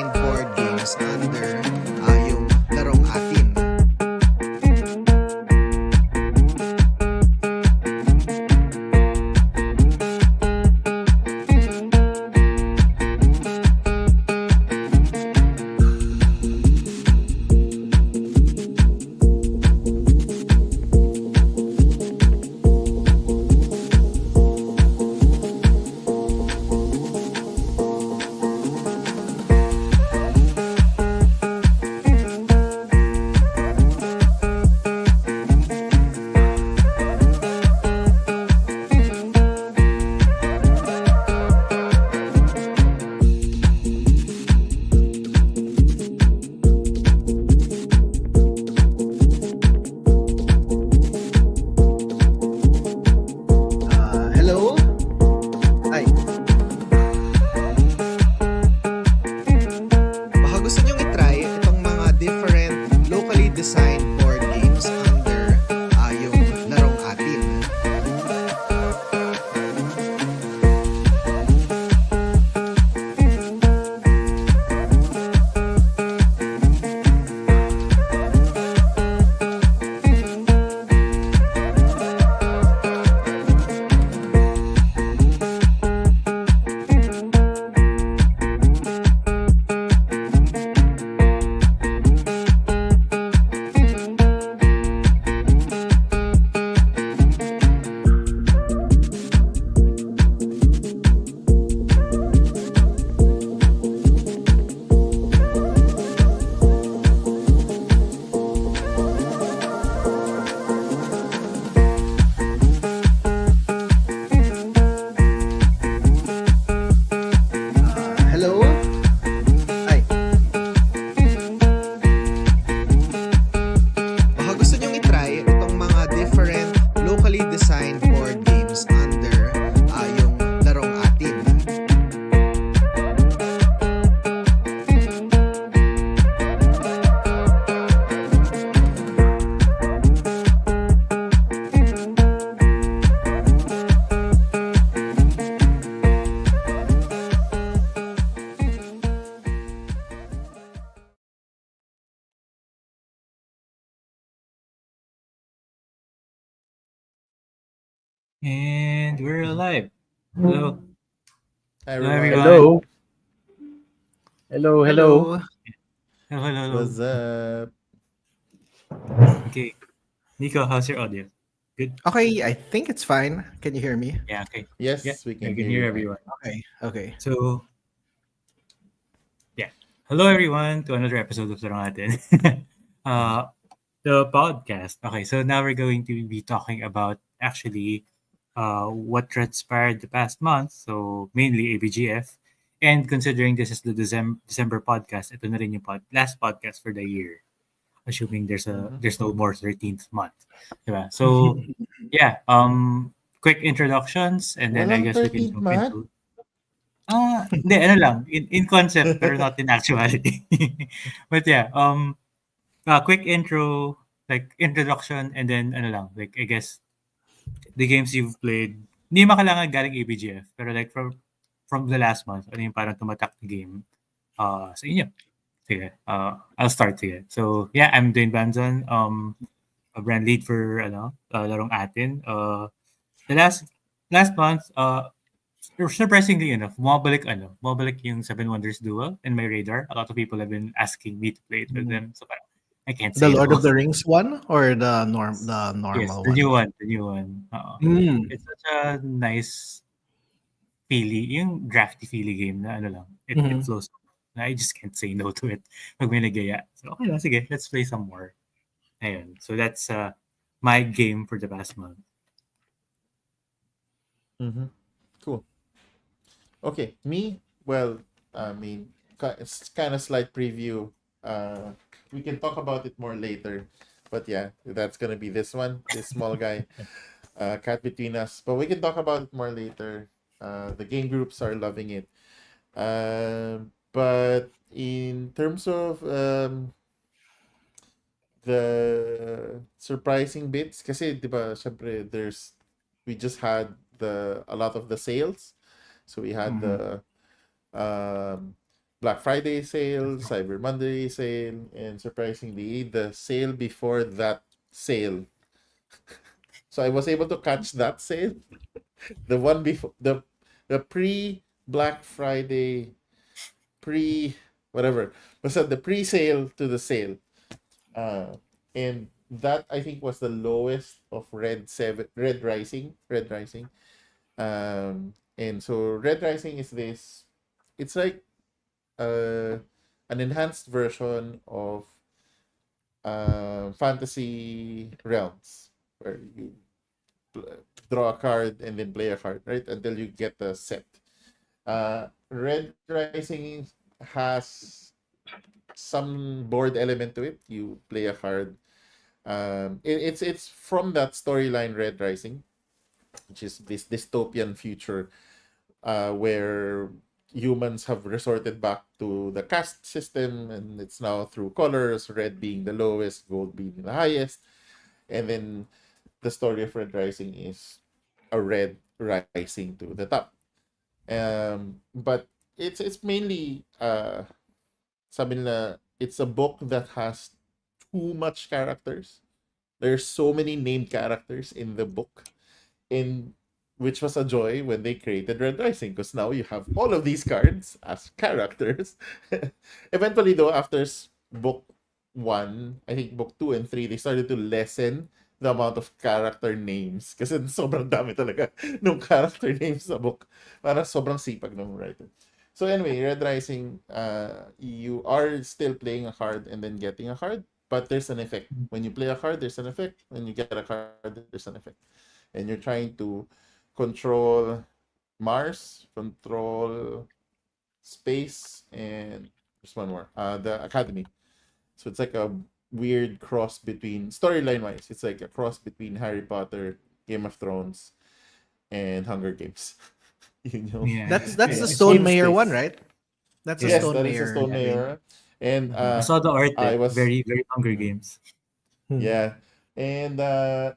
designed board games under yung Larong Atin. Hello? Ay, baka gusto nyong itry itong mga different locally designed board games under yung Larong Atin. Hello? Ay, baka gusto nyong itry itong mga different locally designed board games under yung Larong Atin. And we're live. Hello. Hi, Hello, everyone. everyone. Hello. Hello. Hello. What's up? Okay. Nico, how's your audio? Good? Okay, I think it's fine. Can you hear me? Yeah, okay. Yes, Yeah, we I can can hear hear you. everyone. Okay. So, yeah. Hello, everyone, to another episode of Larong Atin. The podcast. Okay, so now we're going to be talking about actually what transpired the past month. So, mainly ABGF. And considering this is the December podcast, ito na rin yung last podcast for the year. Assuming there's no more 13th month. Diba? So, yeah, quick introductions and then I Walang guess we can 13th jump month? into hindi, ano lang, in concept pero not in actuality. But yeah, quick intro, like introduction and then ano lang, like I guess the games you've played. Hindi naman kailangan galing ABGF, pero like from the last month, ano yung parang tumatak na game sa inyo. Sige, I'll start sige. So, yeah, I'm Dwayne Banzon, a brand lead for Larong Atin. The last month, surprisingly enough, bumabalik yung Seven Wonders Duel in my radar. A lot of people have been asking me to play it with them, so parang I can't The say Lord no. of the Rings one or the Yes, normal the one? new one. Mm. It's such a nice feely, yung drafty feely game na ano lang, it Mhm. flows. I just can't say no to it pag may nagaya. So, okay lang, sige, let's play some more. Ayun. So, that's my game for the past month. Cool. Okay, me? Well, I mean, it's kind of slight preview. We can talk about it more later. But yeah, that's gonna be this one, this small guy, cat between us. But we can talk about it more later. The game groups are loving it. But in terms of the surprising bits, kasi di ba, syempre, we just had a lot of the sales. So we had the Black Friday sale, Cyber Monday sale, and surprisingly, the sale before that sale. So I was able to catch that sale, the one before the pre Black Friday, pre whatever, was at the pre-sale to the sale, uh, and that I think was the lowest of Red Rising, and so Red Rising is this. It's like uh, an enhanced version of fantasy realms where you draw a card and then play a card, right? Until you get the set. Red Rising has some board element to it. You play a card. It's from that storyline Red Rising, which is this dystopian future where humans have resorted back to the caste system, and it's now through colors, red being the lowest, gold being the highest. And then the story of Red Rising is a red rising to the top. But it's mainly sabi nila, it's a book that has too much characters. There's so many named characters in the book, in which was a joy when they created Red Rising, because now you have all of these cards as characters. Eventually, though, after book one, I think book two and three, they started to lessen the amount of character names kasi sobrang dami talaga ng character names sa book. Para sobrang sipag ng writer. So anyway, Red Rising, you are still playing a card and then getting a card, but there's an effect. When you play a card, there's an effect. When you get a card, there's an effect. And you're trying to control Mars, control space, and there's one more, the Academy. So it's like a weird cross between, storyline wise, it's like a cross between Harry Potter, Game of Thrones, and Hunger Games. You know, Yeah, That's the it's Stone Mayor one, stakes. right? That's the yeah. Yes, Stone that is a Mayor Stone game. Mayor, and I saw the art. I was Very, very Hunger mm, Games. Hmm. yeah, and I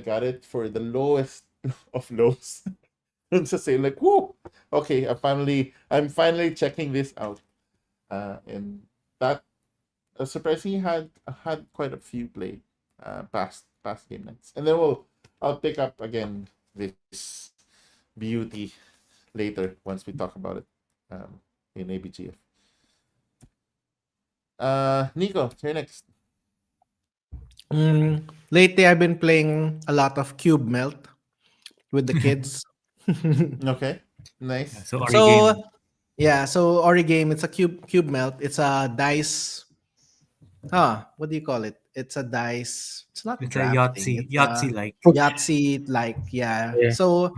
got it for the lowest of lows. It's just say like, whoa, okay, I'm finally checking this out. And that surprisingly had quite a few play past game nights. And then I'll pick up again this beauty later once we talk about it in ABGF. Nico, you're next. Lately, I've been playing a lot of Cube Melt with the kids. Okay, Yeah, nice. so Ori So game. yeah, so Ori game, it's a cube melt. It's a dice. What do you call it? It's a dice. It's not It's a drafting. It's a Yahtzee like. Yahtzee like, yeah. Yeah. So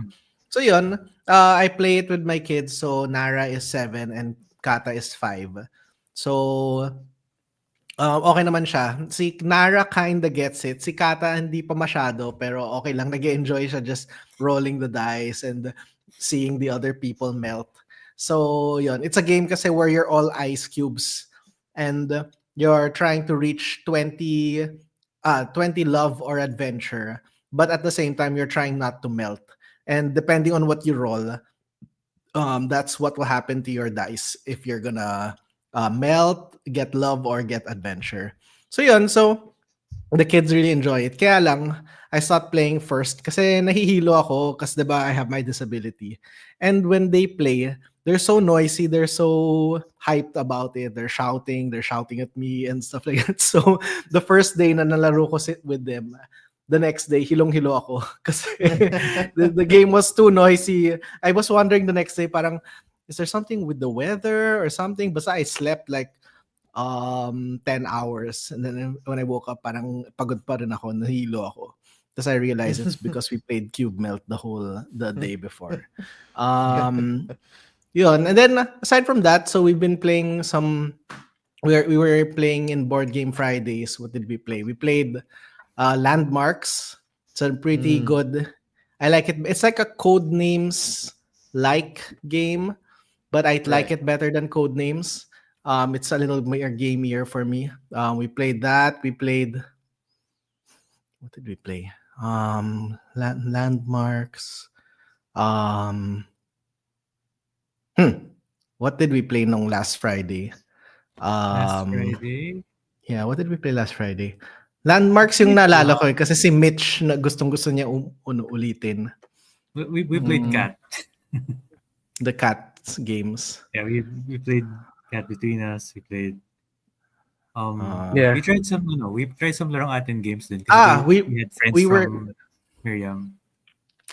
yun. I play it with my kids. So Nara is 7 and Kata is 5. So okay naman siya. Si Nara kinda gets it. Si Kata hindi pa masyado, pero okay lang. Nag-enjoy siya just rolling the dice and seeing the other people melt. So, yun. It's a game kasi where you're all ice cubes and you're trying to reach 20 love or adventure. But at the same time, you're trying not to melt. And depending on what you roll, that's what will happen to your dice if you're gonna melt, get love, or get adventure. So yun, so the kids really enjoy it. Kaya lang, I stopped playing first kasi nahihilo ako kasi diba I have my disability. And when they play, they're so noisy, they're so hyped about it. They're shouting at me and stuff like that. So the first day na nalaro ko with them, the next day, hilong-hilo ako kasi the game was too noisy. I was wondering the next day, parang, is there something with the weather or something? Basta I slept like 10 hours. And then when I woke up, parang pagod pa rin ako, nahilo ako. Tapos I realized it's because we played Cube Melt the day before. Yun. And then aside from that, so we've been playing we were playing in Board Game Fridays. What did we play? We played Landmarks. It's a pretty Mm, good. I like it. It's like a code names like game, but I like right. it better than code names. It's a little more gamier for me. We played that. We played. What did we play? Landmarks. Um, hmm. what did we play nung last Friday? Last Um, Friday. yeah, what did we play last Friday? Landmarks yung naalala ko kasi si Mitch na gustong-gusto niya ulitin. We played Cat. The Cats games. Yeah, we played Cat Between Us. We played Yeah. we tried some Larong Atin games din kasi we had friends we were from Miriam.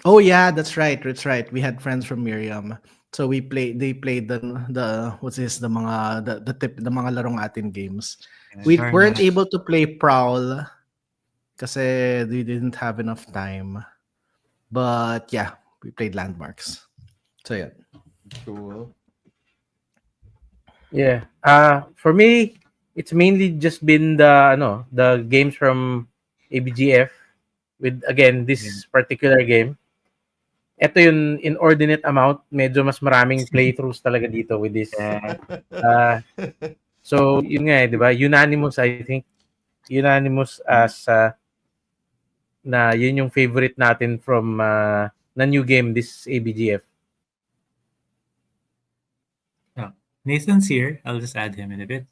Oh yeah, that's right. That's right. We had friends from Miriam. So they played the what's this the mga the mga larong atin games. Yeah, We Darna. weren't able to play Prowl kasi they didn't have enough time. But yeah, we played Landmarks. So yeah. Cool. Yeah. For me, it's mainly just been the games from ABGF with again this particular game. Ito yung inordinate amount, medyo mas maraming playthroughs talaga dito with this. So yun nga 'di ba? Unanimous, I think. Unanimous as na yun yung favorite natin from na new game this ABGF. Nathan's here. I'll just add him in a bit.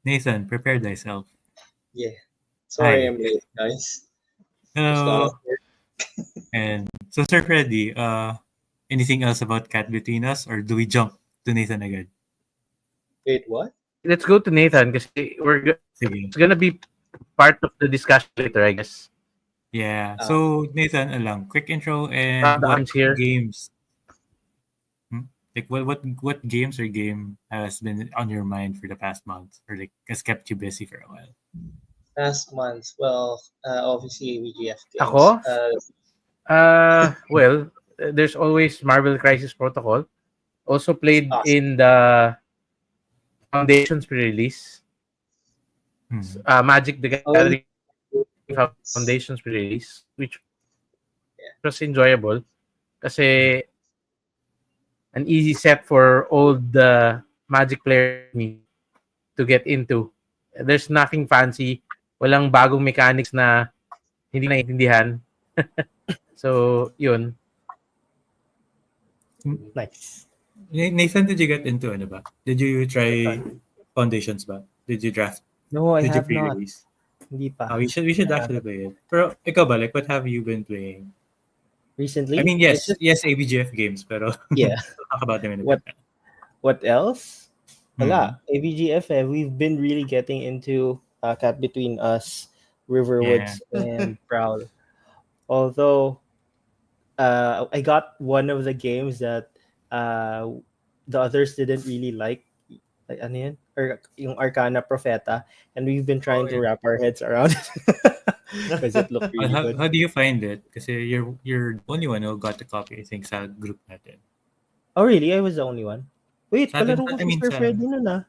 Nathan, prepare thyself. Yeah. Sorry Hi. I'm late, guys. Hello. And so, Sir Freddy, anything else about Cat Between Us, or do we jump to Nathan again? Wait, what? Let's go to Nathan kasi Sige. it's gonna be part of the discussion later, I guess. Yeah. So, Nathan, quick intro and I'm what here. games? Like what games or game has been on your mind for the past month, or like has kept you busy for a while? Past month, well, obviously ABGF games. Ako? Well, there's always Marvel Crisis Protocol. Also played in the Foundation's pre-release. Magic the Gathering Foundation's pre-release, which was enjoyable kasi an easy set for old Magic players me to get into. There's nothing fancy. Walang bagong mechanics na hindi naiintindihan. So, yun. Nice. Nathan, did you get into ano ba? Did you try Foundations ba? Did you draft? No, I Did you have not. pre-release? Hindi pa. We should actually play it. Pero ikaw ba, like what have you been playing? Recently? I mean, yes, ABGF games, pero Yeah. talk about them in a bit. What else? Wala. ABGF, we've been really getting into Cat Between Us, Riverwoods, and Prowl. Although, I got one of the games that the others didn't really like. Like, ano yan? Or yung Arcana Profeta. And we've been trying to wrap our heads around it. Because it looked really good. How do you find it? Kasi you're the only one who got the copy, I think, sa group natin. Oh, really? I was the only one? Wait, Sa atin- palaro ko I mean, si Sir sa- Fred nun ah.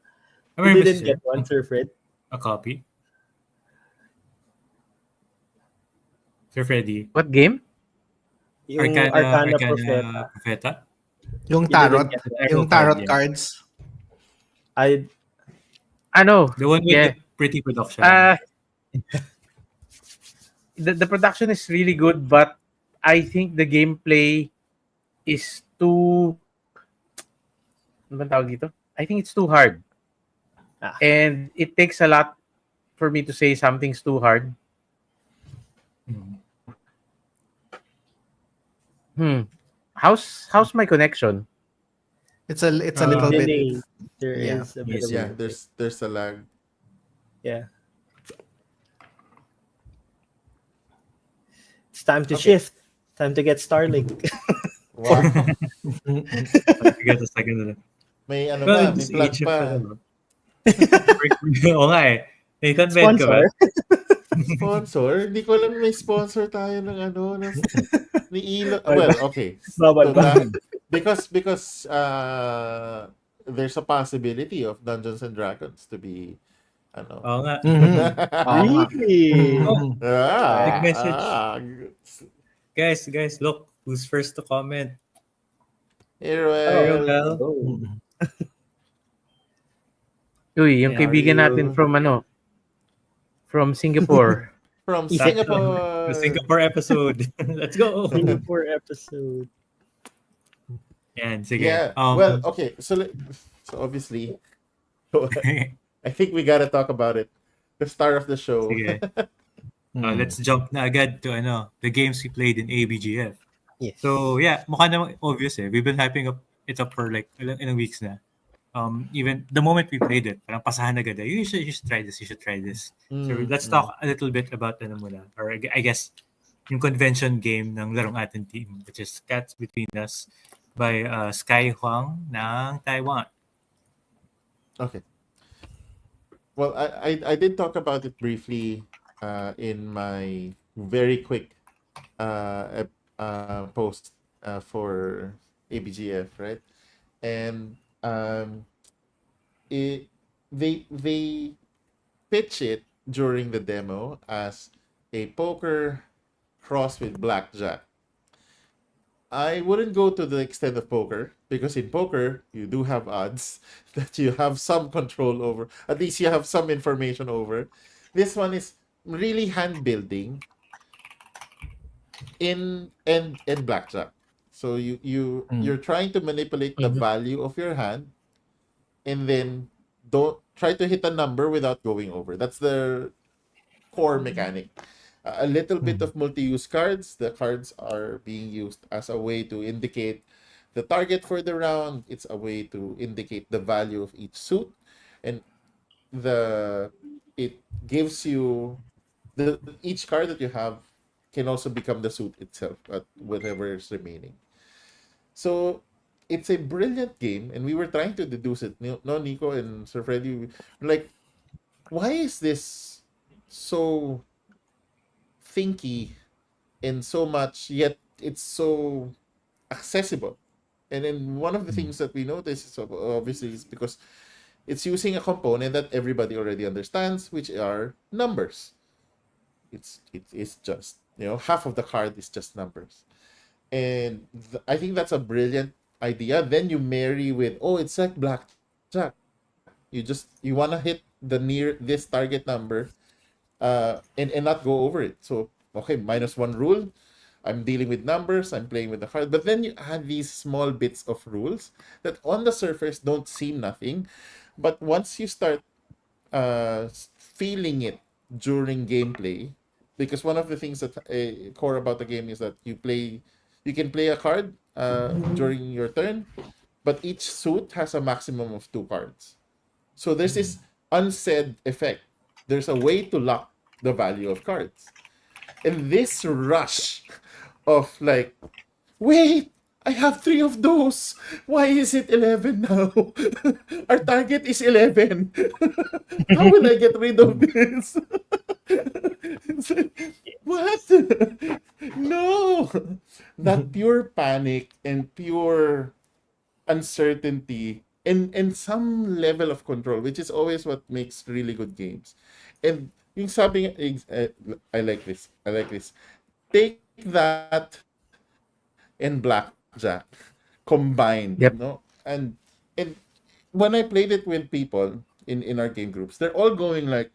I You remember didn't get one, Sir Fred? a copy. Sir Freddy. What game? Yung Arcana Profeta. Profeta? Yung You didn't tarot, get yung tarot cards. The one with Yeah. the pretty production. The production is really good, but I think the gameplay is too... Ano bang tawag dito? I think it's too hard. And it takes a lot for me to say something's too hard. How's my connection? It's a little bit. delay. There Yeah. is a bit of Yeah, a- there's a lag. Yeah. It's time to shift. Time to get Starlink. Wow. I guess a second na lang. May ano Well, pa, may it's plug Egypt pa. pa rin, no? Oo nga eh. Nathan, bed ka ba? Sponsor. Sponsor? Hindi ko alam may sponsor tayo ng ano, ni Ilo. Well, okay. Bawal ba? Because there's a possibility of Dungeons and Dragons to be ano. Oo nga. Really? Big message. G- Guys, look. Who's first to comment? Irwell. Oh. Uy, yung Yeah, kaibigan natin from Singapore. From The Singapore. Singapore episode. Let's go. Singapore episode. Yan, sige. Yeah. Well, okay. So obviously, I think we gotta talk about it. The star of the show. sige. Hmm. Let's jump na agad to the games we played in ABGF. Yes. So yeah, mukha namang obvious eh. We've been hyping it up for like ilang weeks na. Even the moment we played it, parang pasahan agad eh. You should try this, you should try this. So let's talk a little bit about muna, or I guess yung convention game ng Larong Atin team, which is Cats Between Us by Sky Huang ng Taiwan. Okay. Well, I did talk about it briefly in my very quick post for ABGF, right? And it they pitch it during the demo as a poker cross with blackjack. I wouldn't go to the extent of poker because in poker you do have odds that you have some control over. At least you have some information over. This one is really hand building in blackjack. So you're trying to manipulate the value of your hand, and then don't try to hit a number without going over. That's the core mechanic. A little bit of multi-use cards. The cards are being used as a way to indicate the target for the round. It's a way to indicate the value of each suit, and it gives you each card that you have can also become the suit itself at whatever is remaining. So it's a brilliant game, and we were trying to deduce it. No, Nico and Sir Freddy, like, why is this so thinky and so much, yet it's so accessible? And then one of the things that we notice is obviously is because it's using a component that everybody already understands, which are numbers. It's just half of the card is just numbers, and I think that's a brilliant idea. Then you marry with it's like blackjack. You want to hit the near this target number, and not go over it. So okay, -1 rule. I'm dealing with numbers. I'm playing with the card, but then you add these small bits of rules that on the surface don't seem nothing, but once you start feeling it during gameplay, because one of the things that core about the game is that you can play a card during your turn, but each suit has a maximum of 2 cards. So there's this unsaid effect. There's a way to lock the value of cards, and this rush of like, wait, I have 3 of those. Why is it 11 now? Our target is 11. How will I get rid of this? What? No. That pure panic and pure uncertainty and some level of control, which is always what makes really good games. And yung sabi, I like this. Take that and blackjack combined, Yep. no? And when I played it with people in our game groups, they're all going like,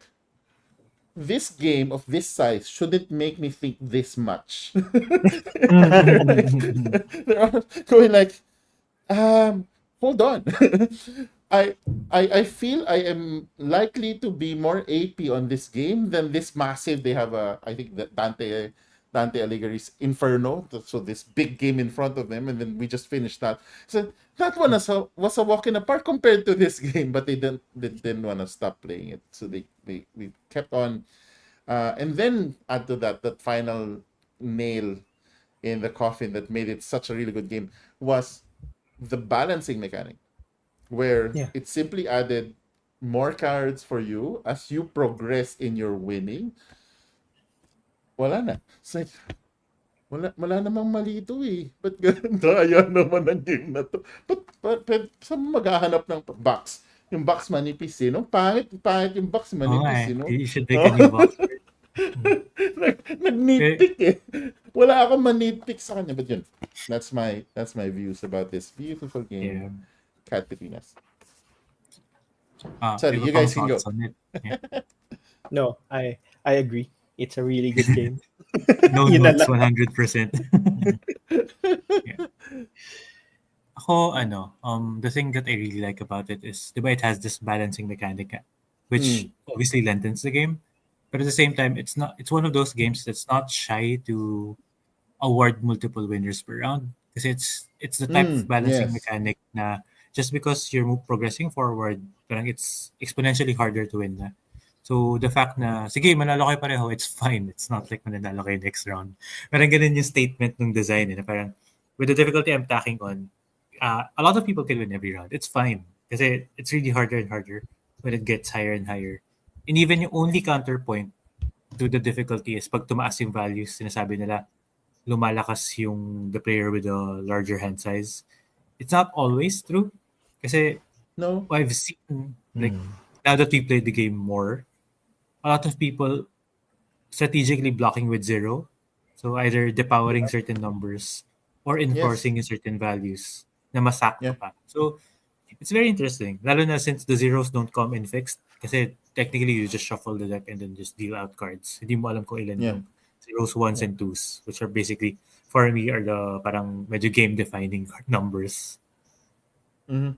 this game of this size shouldn't make me think this much. They're all going like, hold on. I feel I am likely to be more AP on this game than this massive. They have I think that Dante Alighieri's Inferno, so this big game in front of them, and then we just finished that. So that one was a walk in the park compared to this game, but they didn't want to stop playing it, so we kept on, and then add to that final nail in the coffin that made it such a really good game was the balancing mechanic, where it simply added more cards for you as you progress in your winning. Wala na. It's like, wala namang mali ito eh. Ba't ganun? Daya naman ang game na to. But saan maghahanap ng box? Yung box manipis eh, no? Pangit yung box manipis eh, no? You should make a new box. Nag-nitpick eh. Wala akong manitpick sa kanya. But yun, that's my views about this beautiful game, Cat Between Us. Sorry, you guys can go. No, I agree. It's a really good game. No notes 100%. Ako, the thing that I really like about it is, diba, it has this balancing mechanic, which obviously lengthens the game. But at the same time, it's one of those games that's not shy to award multiple winners per round. Because it's the type of balancing Yes. mechanic na just because you're progressing forward, parang it's exponentially harder to win na. So the fact na, sige, manalo kayo pareho, it's fine. It's not like mananalo kayo next round. Parang ganun yung statement ng design. Na parang, with the difficulty I'm tacking on, a lot of people can win every round. It's fine. Kasi it's really harder and harder when it gets higher and higher. And even yung only counterpoint to the difficulty is pag tumaas yung values, sinasabi nila, lumalakas yung the player with a larger hand size. It's not always true. Kasi No. I've seen, like, now that we played the game more, a lot of people strategically blocking with 0. So either depowering certain numbers or enforcing certain values na masakto Yeah. pa. So it's very interesting. Lalo na since the zeros don't come in fixed. Kasi technically you just shuffle the deck and then just deal out cards. Hindi mo alam kung ilan Yeah. yung zeros, ones, and twos, which are basically, for me, are the parang medyo game-defining numbers. Mhm.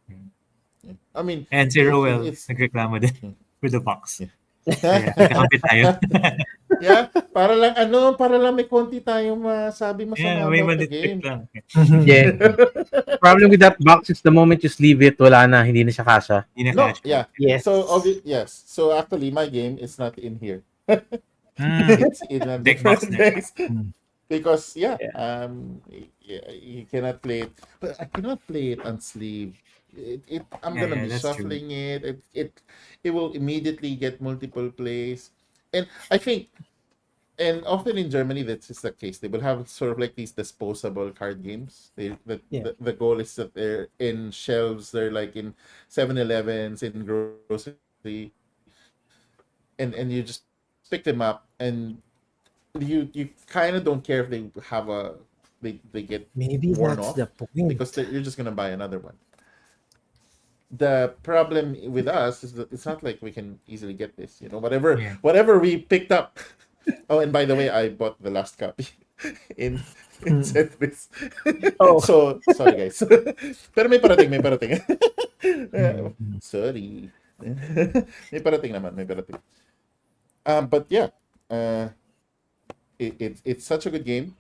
Yeah. I mean, And Zero Well, it's nagreklamo din with the box. Yeah. Kaya, nagkakampi tayo. Yeah, para lang may konti tayong masabi Yeah, masama may about the manitip game. lang. Yeah. Problem with that box is the moment you sleeve it, wala na, hindi na siya kasha. Hindi na No, cash. yeah. Yes. Yes. So actually, my game is not in here. Mm. It's in a Deck box different deck. place. Because Yeah. you cannot play it. But I cannot play it unsleeved. I'm gonna be that's true. shuffling it. It will immediately get multiple plays, and I think. And often in Germany, that's just the case. They will have sort of like these disposable card games. The goal is that they're in shelves. They're like in 7-Elevens, in grocery, and you just pick them up, and you kind of don't care if they have they get Maybe worn that's off the point. because you're just gonna buy another one. The problem with us is that it's not like we can easily get this. Yeah. Whatever we picked up. Oh, and by the way, I bought the last copy in Centris. Oh. So sorry guys. Pero may parating. Sorry. may parating. But yeah, it's such a good game.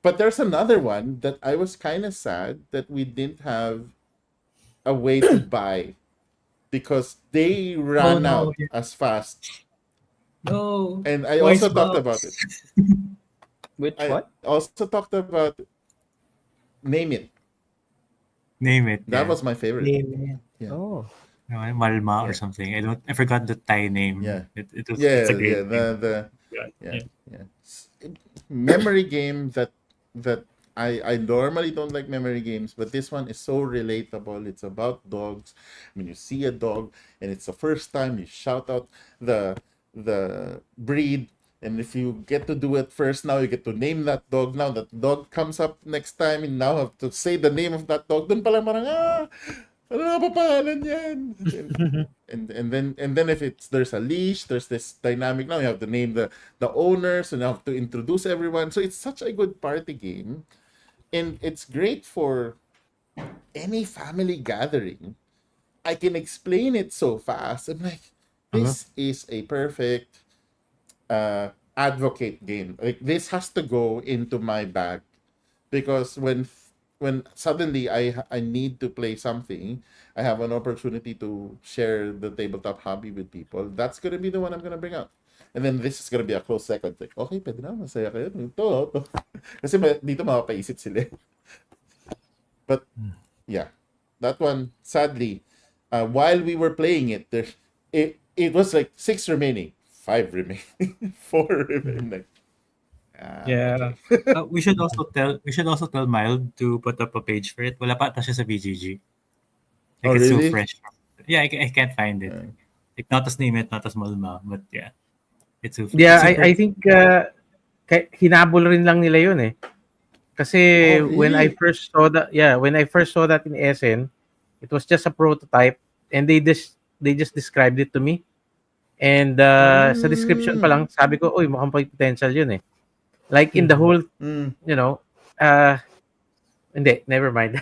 But there's another one that I was kind of sad that we didn't have a way to buy because they ran no, out yeah. as fast. No. And I Twice also talked box. about it. Which I what? also talked about Name It. Name it. That yeah. was my favorite. Name it. Yeah. Oh. No, Malma or Yeah. something. I forgot the Thai name. Yeah. It's a Yeah, great name. yeah. Memory game that I normally don't like memory games, but this one is so relatable. It's about dogs. When you see a dog and it's the first time, you shout out the breed, and if you get to do it first, now you get to name that dog. Now that dog comes up next time, and now have to say the name of that dog. Dun pala parang ano na papahalan yan? And then if there's a leash, there's this dynamic. Now you have to name the owners, and you have to introduce everyone. So it's such a good party game, and it's great for any family gathering. I can explain it so fast. I'm like, this is a perfect advocate game. Like this has to go into my bag because when suddenly I need to play something, I have an opportunity to share the tabletop hobby with people. That's gonna be the one I'm gonna bring out. And then this is gonna be a close second. Like, okay, pwede na, masaya kayo. Ito. Kasi dito mapapaisip sila. But yeah, that one, sadly, while we were playing it, it was like 6 remaining, 5 remaining, 4 remaining. Like, Yeah. okay. We should also tell Mild to put up a page for it. Wala pa ata siya sa BGG. Like Oh, it's really? so fresh. Yeah, I can't find it. Yeah. Like not as Name It, not as Malma, but yeah. It's so Yeah, it's super, I think hinabol rin lang nila yun eh. Kasi Oh, when I really? first saw that in SN, it was just a prototype and they just described it to me. And sa description pa lang, sabi ko, oy, mukhang may potential yun eh. Like in the whole, Mm. you know, uh, Hindi, never mind.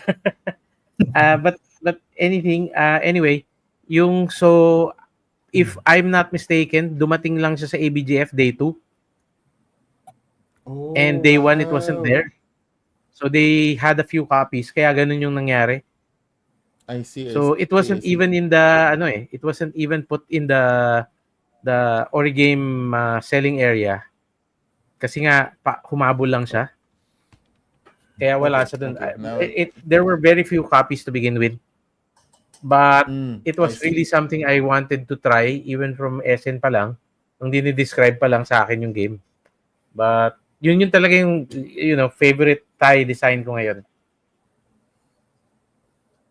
But anything, anyway, if I'm not mistaken, dumating lang siya sa ABGF day 2 and Oh, day 1 it wasn't wow. there. So they had a few copies kaya ganun yung nangyari. I see, I So see, it I see. wasn't even in the it wasn't even put in the Origame selling area kasi nga humabol lang siya. Kaya wala Okay, siya dun. okay. Now, There were very few copies to begin with. But it I was see. really something I wanted to try even from SN pa lang. Nung dinidescribe pa lang sa akin yung game. But yun yung talaga yung favorite tie design ko ngayon.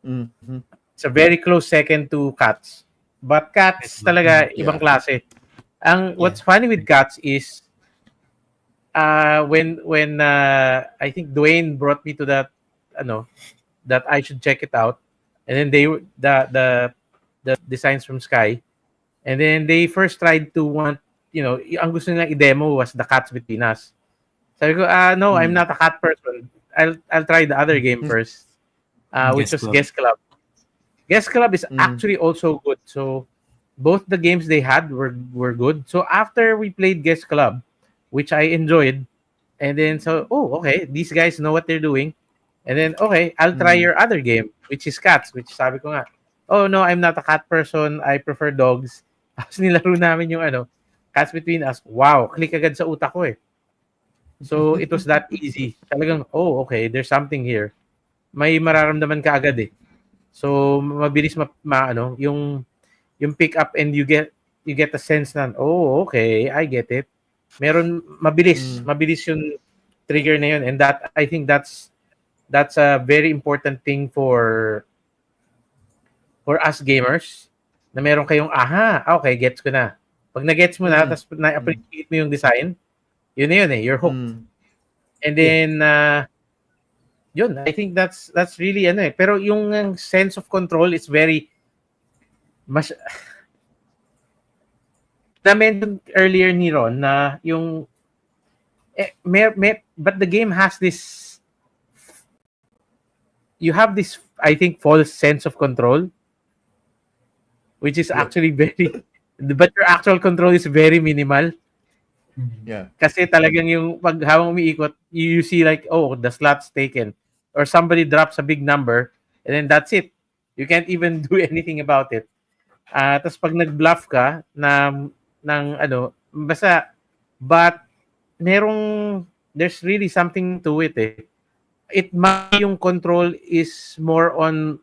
Mm-hmm. It's a very close second to Cats. But Cats talaga ibang Yeah. klase. What's funny with Cats is when I think Dwayne brought me to that I should check it out. And then the designs from Sky. And then they first tried to ang gusto nilang i-demo was the Cats Between Us. Sabi ko, no, I'm not a cat person. I'll try the other game first, which was Guest Club. Guest Club is actually also good. So both the games they had were good. So after we played Guest Club, which I enjoyed, and then okay, these guys know what they're doing. And then okay, I'll try your other game, which is Cats, which sabi ko nga, oh no, I'm not a cat person. I prefer dogs. Tapos nilaro namin yung Cats Between Us. Wow, click agad sa utak ko eh. So it was that easy. Talagang, oh okay, there's something here. May mararamdaman ka agad eh. So mabilis yung pick up and you get a sense na, oh okay, I get it. Meron mabilis yung trigger na yun, and that I think that's a very important thing for us gamers, na meron kayong okay, gets ko na. Pag na-gets mo na, tapos na-appreciate mo yung design, yun na yun eh, you're hooked. And then yun, I think that's really pero yung sense of control is very mas na-mention earlier ni Ron na yung but the game has this, you have this, I think, false sense of control, which is actually very but your actual control is very minimal. Yeah. Kasi talagang yung pag habang umiikot, you see like, oh, the slot's taken, or somebody drops a big number, and then that's it. You can't even do anything about it. Tapos pag nag-bluff ka ng basta, but there's really something to it eh. Yung control is more on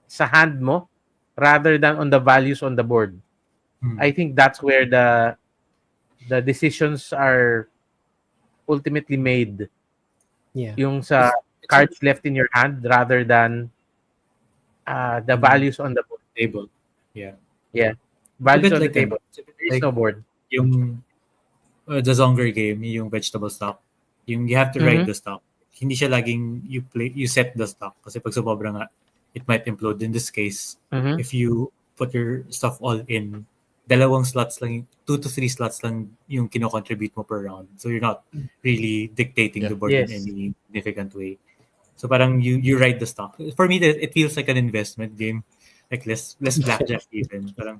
sa hand mo rather than on the values on the board. I think that's where the decisions are ultimately made. Yeah. Yung sa cards left in your hand rather than the values on the board. Table. Yeah. Yeah. Values on the like table. There is no board. Yung the Zonger game, yung vegetable stock, yung you have to ride the stock. Hindi siya laging you set the stock kasi pag sumobra nga, it might implode. In this case, if you put your stuff all in, 2 slots lang, 2 to 3 slots lang yung kino-contribute mo per round. So you're not really dictating the board in any significant way. So parang you ride the stock. For me, it feels like an investment game. Like less blackjack even. Parang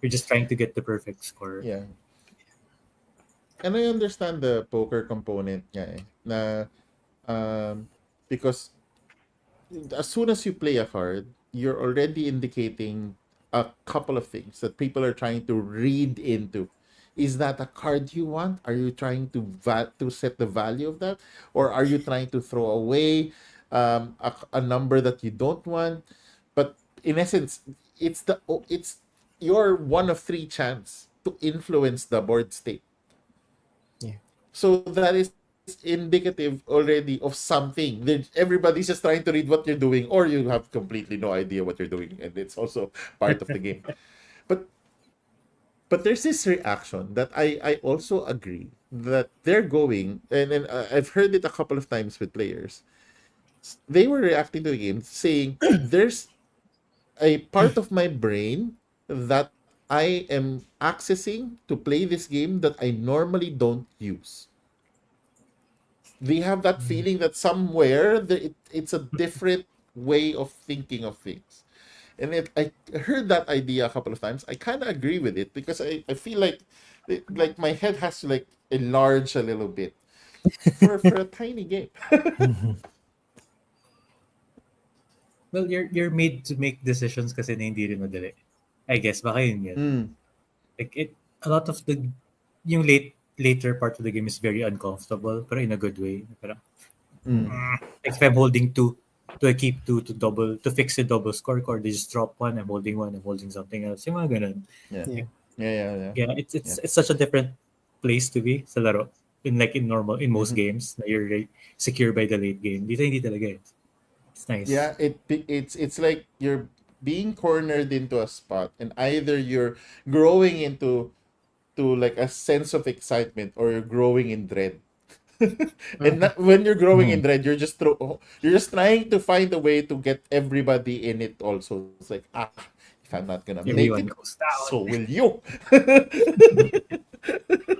you're just trying to get the perfect score. Yeah. And I understand the poker component niya eh, na because as soon as you play a card, you're already indicating a couple of things that people are trying to read into. Is that a card you want? Are you trying to set the value of that, or are you trying to throw away a number that you don't want? But in essence, it's your one of 3 chance to influence the board state. Yeah. So that is indicative already of something. Everybody's just trying to read what you're doing, or you have completely no idea what you're doing, and it's also part of the game. But there's this reaction that I also agree that they're going, and I've heard it a couple of times with players. They were reacting to the game saying, there's a part of my brain that I am accessing to play this game that I normally don't use. they have that feeling that somewhere it's a different way of thinking of things. And I heard that idea a couple of times. I kind of agree with it because I feel like my head has to like enlarge a little bit for a tiny game. Well, you're made to make decisions kasi na hindi rin madali. I guess, baka yun yun. Mm. Like, a lot of yung later part of the game is very uncomfortable, pero in a good way. Parang, Mm. like if I'm holding two, do I keep two to fix a double scorecard? They just drop one, I'm holding one, I'm holding something else. Yung mga ganun. Yeah. Yeah. Yeah. Yeah, it's such a different place to be sa laro. In most Mhm. games, na you're like, secure by the late game. Dito hindi talaga eh. It's nice. Yeah, it's like you're being cornered into a spot, and either you're growing into to like a sense of excitement, or you're growing in dread. And when you're growing in dread, you're just trying to find a way to get everybody in it also. It's like, if I'm not gonna make Everyone it, goes down. so will you.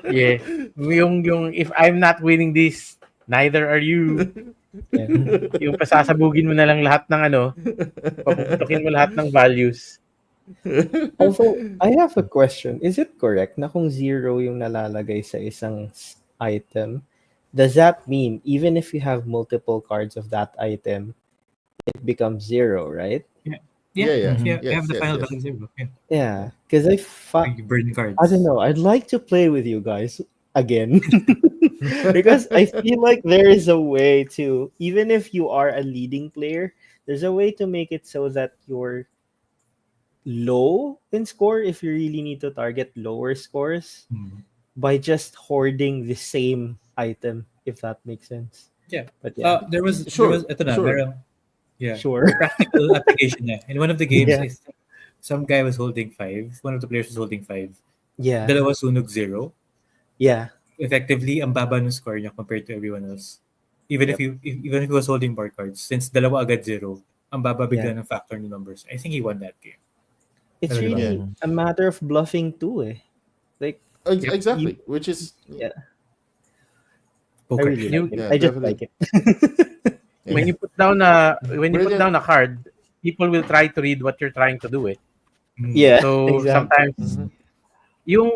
Yeah. Yung if I'm not winning this, neither are you. Yeah. Yung pasasabugin mo na lang lahat ng papuputukin mo lahat ng values. Also, I have a question. Is it correct na kung 0 yung nalalagay sa isang item, does that mean even if you have multiple cards of that item, it becomes 0, right? Yeah. Yeah, Yes, you have the final yes. battle zero. Yeah. Yeah, because You burn cards. I don't know. I'd like to play with you guys again because I feel like there is a way to, even if you are a leading player, there's a way to make it so that you're low in score if you really need to target lower scores by just hoarding the same item, if that makes sense. Yeah. But yeah, Sure, ito na, sure. merong, yeah, sure. practical application na. In one of the games, Yeah. I think some guy was holding 5. One of the players was holding 5. Yeah. Dalawa sunog 0. Yeah. Effectively, ang baba ng score niya compared to everyone else. Even if he was holding bar cards, since dalawa agad 0, ang baba bigla ng factor ng numbers. I think he won that game. It's Ano, diba? really a matter of bluffing too, eh. Like, Exactly, which is yeah. I Poker. really like it. Yeah, I just definitely. like it. When you put down a card, people will try to read what you're trying to do. Yeah. So exactly. sometimes Mhm.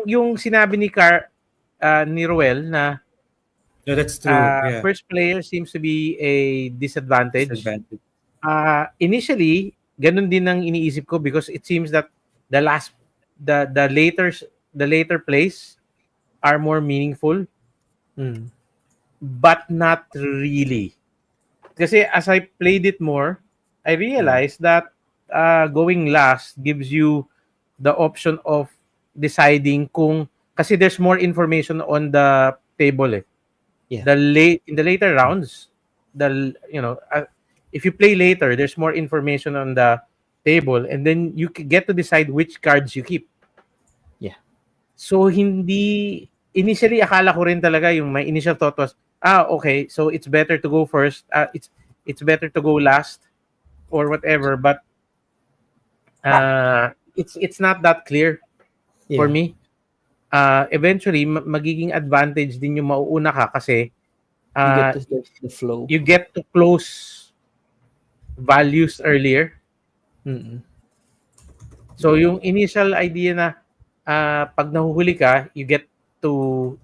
yung sinabi ni Ruel na No, that's true. Yeah. first player seems to be a disadvantage. Disadvantage. Initially, ganun din ang iniisip ko because it seems that the later plays are more meaningful, but not really. Kasi as I played it more, I realized that going last gives you the option of deciding kasi there's more information on the table. Yeah. In the later rounds, if you play later, there's more information on the table, and then you get to decide which cards you keep. Yeah. So initially akala ko rin talaga yung my initial thought was, okay, so it's better to go first. It's better to go last or whatever, but it's not that clear for me. Eventually magiging advantage din yung mauuna ka kasi You get to set the flow. you get to close values earlier. So yung initial idea na pag nahuhuli ka, you get to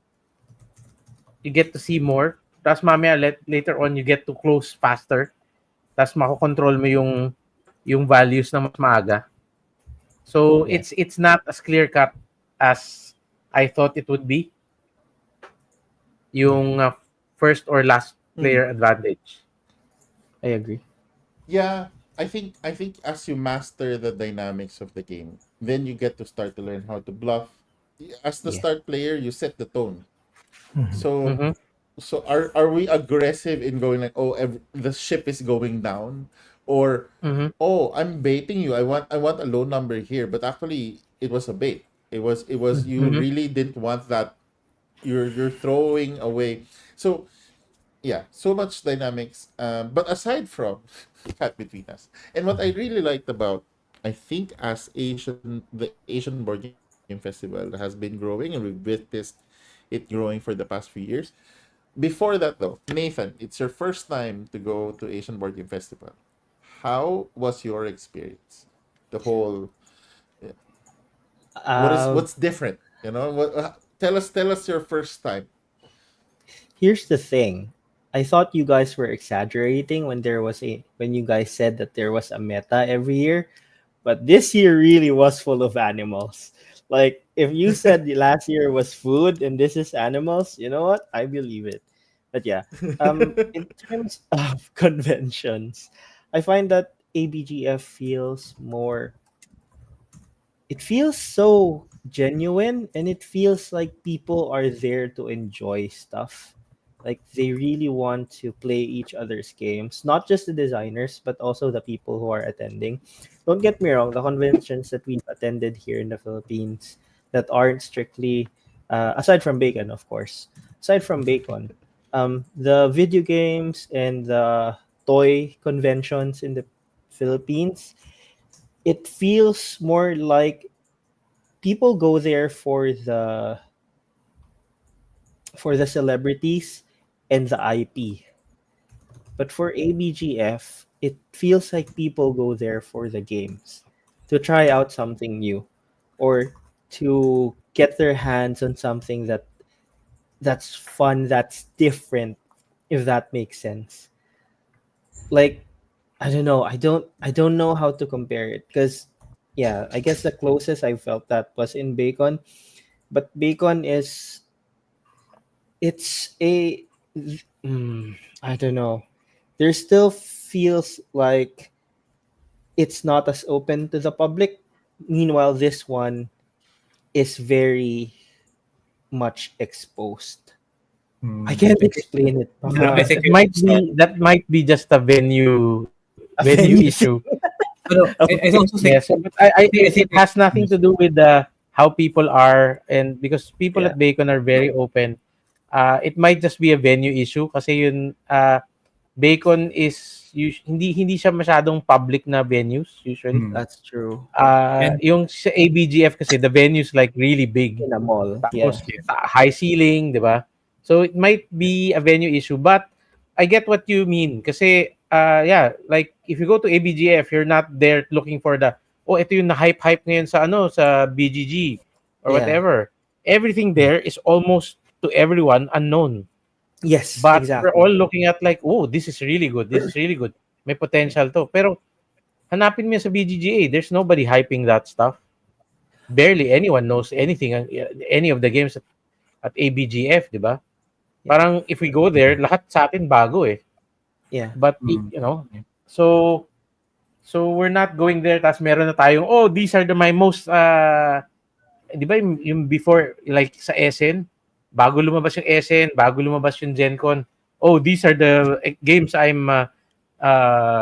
see more. Tapos mamaya later on you get to close faster. Tapos makokontrol mo yung values na mas maaga. So it's not as clear cut as I thought it would be. Yung first or last player advantage. I agree. Yeah, I think as you master the dynamics of the game, then you get to start to learn how to bluff. As the start player, you set the tone. So so are we aggressive in going like, the ship is going down, or I'm baiting you. I want a low number here, but actually it was a bait. It was you really didn't want that. You're throwing away. So yeah, so much dynamics. But aside from cat between us, and what I really liked about, I think as the Asian Board Game Festival has been growing, and we've witnessed it growing for the past few years, before that though, Nathan, it's your first time to go to Asian Board Game Festival. How was your experience? The whole Uh, what's different? You know, tell us your first time. Here's the thing. I thought you guys were exaggerating when you guys said that there was a meta every year, but this year really was full of animals. Like if you said the last year was food and this is animals, you know what? I believe it. But yeah, in terms of conventions, I find that ABGF feels more, it feels so genuine, and it feels like people are there to enjoy stuff. Like they really want to play each other's games, not just the designers but also the people who are attending. Don't get me wrong, the conventions that we've attended here in the Philippines that aren't strictly aside from Bacon, of course, aside from Bacon, the video games and the toy conventions in the Philippines, it feels more like people go there for the celebrities and the IP. But for ABGF, it feels like people go there for the games, to try out something new, or to get their hands on something that's fun, that's different, if that makes sense. Like I don't know how to compare it, because yeah, I guess the closest I felt that was in Bacon, but Bacon is it's a I don't know. There still feels like it's not as open to the public. Meanwhile, this one is very much exposed. I can't I think explain it. I Baka think That I might should start. be just a a venue venue issue. thing. Pero I Okay. also think Yes, but I it think has nothing to do with how people are, and because people Yeah. at Bacon are very open. It might just be a venue issue kasi yun Bacon is hindi siya masyadong public na venues usually. That's true. and Yung sa ABGF kasi the venues like really big. In a mall. Yeah. Tapos high ceiling, 'di ba? So it might be a venue issue, but I get what you mean kasi yeah, like if you go to ABGF, you're not there looking for ito yung na-hype ngayon sa BGG or Yeah. whatever. Everything there is almost to everyone unknown. Yes, But we're exactly. all looking at like, oh, this is really good. This is really good. May potential to. Pero hanapin mo yan sa BGGA, there's nobody hyping that stuff. Barely anyone knows anything, any of the games at ABGF, di ba? Yeah. Parang if we go there, lahat sa atin bago eh. Yeah. But, so we're not going there tas meron na tayong, oh, these are my most, di ba yung before, like sa SN, bago lumabas yung SN, bago lumabas yung GenCon, oh, these are the games I'm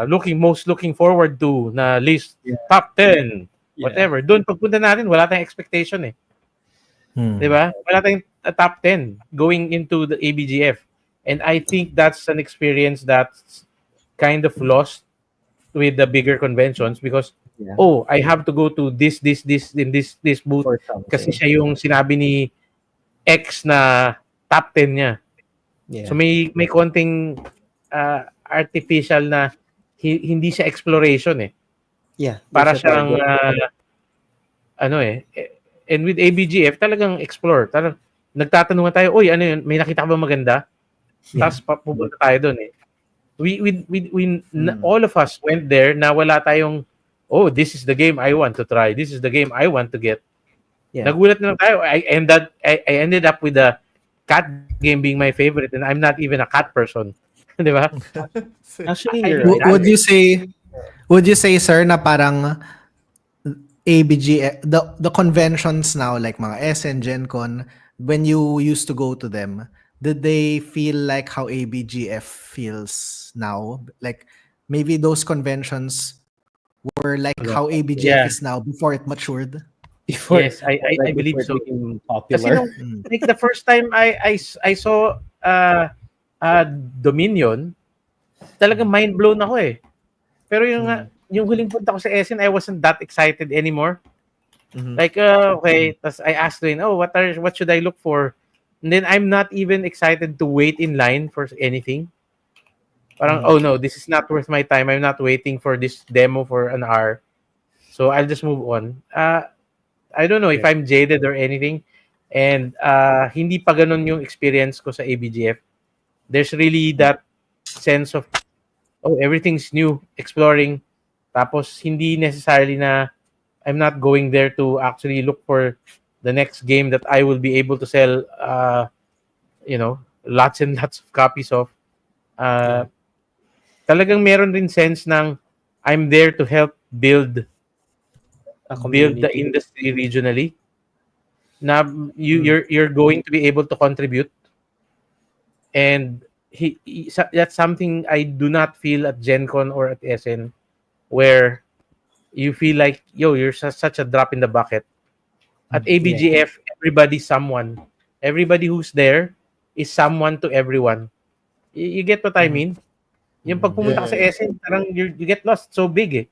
looking forward to na list, Yeah. top 10, Yeah. whatever. Doon, pagpunta natin, wala tayong expectation eh. Di ba? Wala tayong top 10 going into the ABGF. And I think that's an experience that's kind of lost with the bigger conventions because, Yeah. oh, I have to go to this in this booth For kasi something. siya yung sinabi ni X na top 10 niya. Yeah. So may konting artificial na hindi siya exploration eh. Yeah. Para There's a siyang target. and with ABGF talagang explore. Talagang nagtatanungan tayo, "Uy, ano yun? May nakita ka ba maganda?" Yeah. Tapos pupunta tayo doon eh. All of us went there na wala tayong, oh, this is the game I want to try. This is the game I want to get. Yeah. Nagulat na lang tayo. I ended up with the cat game being my favorite and I'm not even a cat person. Di ba? Actually, I- you're right. Would you say, sir, na parang ABG, the conventions now, like mga SN, GenCon, when you used to go to them, did they feel like how ABGF feels now? Like maybe those conventions were like how ABGF Yeah. is now before it matured? Before, Yes, I believe before so. it became Kasi popular. like the first time I saw Dominion, talagang mind blown ako eh. Pero yung huling punta ko sa SN, I wasn't that excited anymore. Mhm. Like okay, tas I asked Dwayne, oh, what should I look for And then I'm not even excited to wait in line for anything. Parang, oh no, this is not worth my time. I'm not waiting for this demo for an hour. So I'll just move on. I don't know if Yeah. I'm jaded or anything. And hindi pa ganun yung experience ko sa ABGF. There's really that sense of, oh, everything's new, exploring. Tapos hindi necessarily na I'm not going there to actually look for the next game that I will be able to sell, lots and lots of copies of. Uh, Talagang meron rin sense ng I'm there to help build A build the community. industry regionally. Na you're going to be able to contribute, and that's something I do not feel at Gen Con or at SN, where you feel like, yo, you're such a drop in the bucket. At Yeah. ABGF, everybody's someone. Everybody who's there is someone to everyone. You get what I mean? Yung pag Yeah, pumunta ka yeah, sa yeah. SN, parang you get lost, so big eh.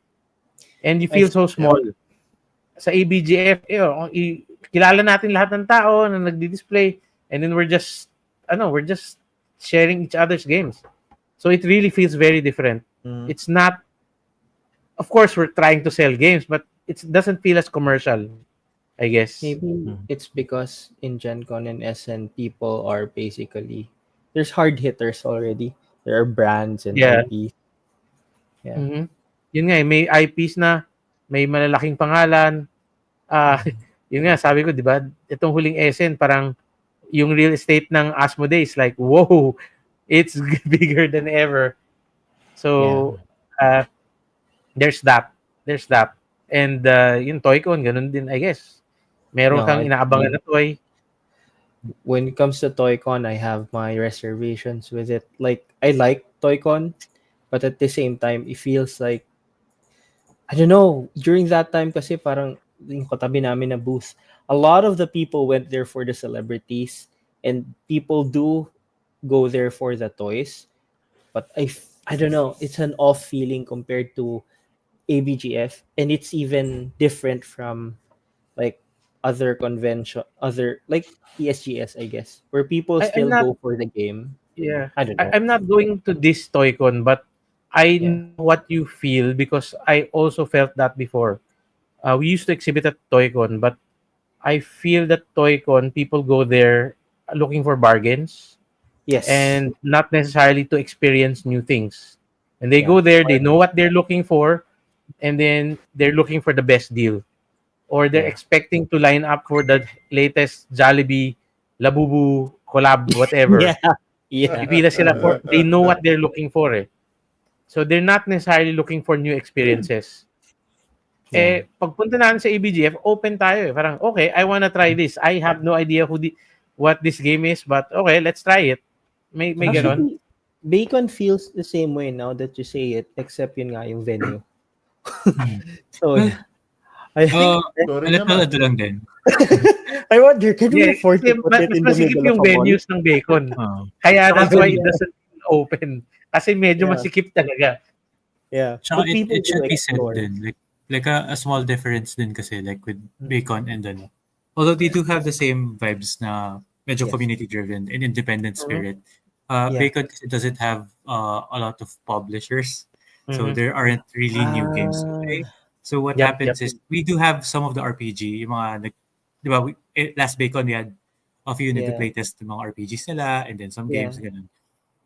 And you I feel so Yeah. small. Sa ABGF, kilala natin lahat ng tao na nagdi-display, and then we're just sharing each other's games. So it really feels very different. It's not, of course, we're trying to sell games, but it doesn't feel as commercial, I guess. Maybe it's because in Gen Con and SN, people are basically, there's hard hitters already. There are brands and Yeah. IPs. Yeah. Mhm. Yun nga, may IPs na, may malalaking pangalan. Yun nga, sabi ko, di ba, itong huling SN, parang yung real estate ng Asmodee is like, whoa, it's bigger than ever. So, there's that. There's that. And yung Toycon, ganun din, I guess. Meron No, kang inaabangan na toy. when it comes to Toycon, I have my reservations with it. Like, I like Toycon, but at the same time, it feels like, I don't know, during that time kasi parang yung katabi namin na booth, a lot of the people went there for the celebrities, and people do go there for the toys. But I don't know, it's an off feeling compared to ABGF, and it's even different from like other like ESGS, I guess, where people I'm still not, go for the game. yeah, I don't know. I'm not going to this Toycon, but I Yeah. know what you feel because I also felt that before. We used to exhibit at Toycon, but I feel that Toycon, people go there looking for bargains Yes. and not necessarily to experience new things. And they Yeah. go there, they know what they're looking for, and then they're looking for the best deal. Or they're Yeah. expecting to line up for the latest Jollibee, Labubu, collab, whatever. Yeah. Yeah. Pipila sila for, they know what they're looking for eh. So they're not necessarily looking for new experiences. Yeah. Pagpunta natin sa ABGF, open tayo eh. Parang, okay, I wanna try this. I have no idea what this game is, but okay, let's try it. May ganon. Actually, Bacon feels the same way now that you say it, except yun nga yung venue. So, Well, I, Sorry little naman. ano lang din. I wonder, can we Yeah, afford kasi to put mas it in the masikip middle of yung a mall? venues ng Bacon. Oh. Kaya Saka that's why it ganyan. doesn't open. Kasi medyo Yeah. masikip talaga. Yeah. Tsaka But people it do should be said explore. din. Like a small difference din kasi like with Bacon and ano. Although they do have the same vibes na medyo Yes. community driven and independent spirit. Yeah. Bacon kasi doesn't have a lot of publishers. So Mhm. there aren't really new games to play. So what Yep, happens yep. is we do have some of the RPG, yung mga di ba, last Bacon we had a few Yeah. nag-playtest ng mga RPGs nila and then some Yeah. games ganun.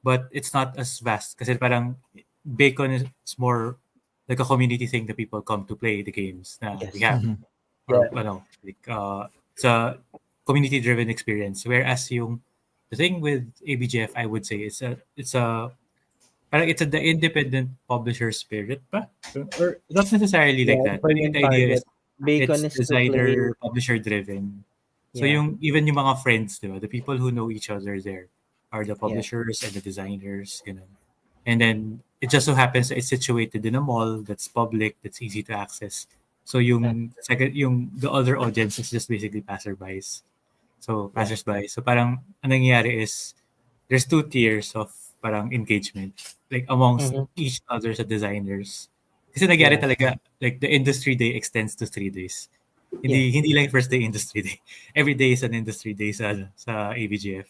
But it's not as vast kasi parang Bacon is more like a community thing that people come to play the games na Yes. we have. Mhm. Or like it's a community driven experience, whereas yung the thing with ABGF I would say it's the independent publisher spirit pa, or not necessarily like Yeah, that, iba but yung the idea is target. Bacon it's is to play. designer publisher driven. So Yeah. even yung mga friends, diba, the people who know each other there are the Yeah. publishers and the designers, ganun. And then it just so happens that it's situated in a mall that's public, that's easy to access. So the other audience is just basically passerbys. So Yeah. passersby. So parang ang nangyayari is there's two tiers of parang engagement like amongst Mhm. each other sa designers. Kasi nagyari Yeah. talaga like the industry day extends to 3 days. Hindi lang first day industry day. Every day is an industry day sa ABGF.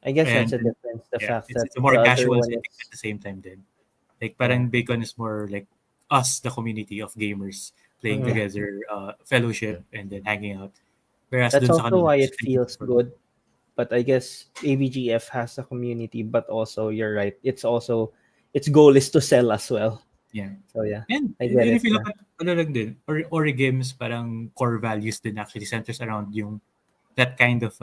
I guess that's And a difference. The yeah, fact that it's a more the other casual one setting at is the same time then. Like yeah. parang Bacon is more like us, the community of gamers playing Yeah. together, fellowship and then hanging out. Whereas That's dun sa also kanila, why it's it kind of feels for good. But I guess ABGF has a community, but also you're right. Its goal is to sell as well. yeah. So yeah, And I get if it. you Yeah. look at ano lang din, or games parang core values din actually centers around yung that kind of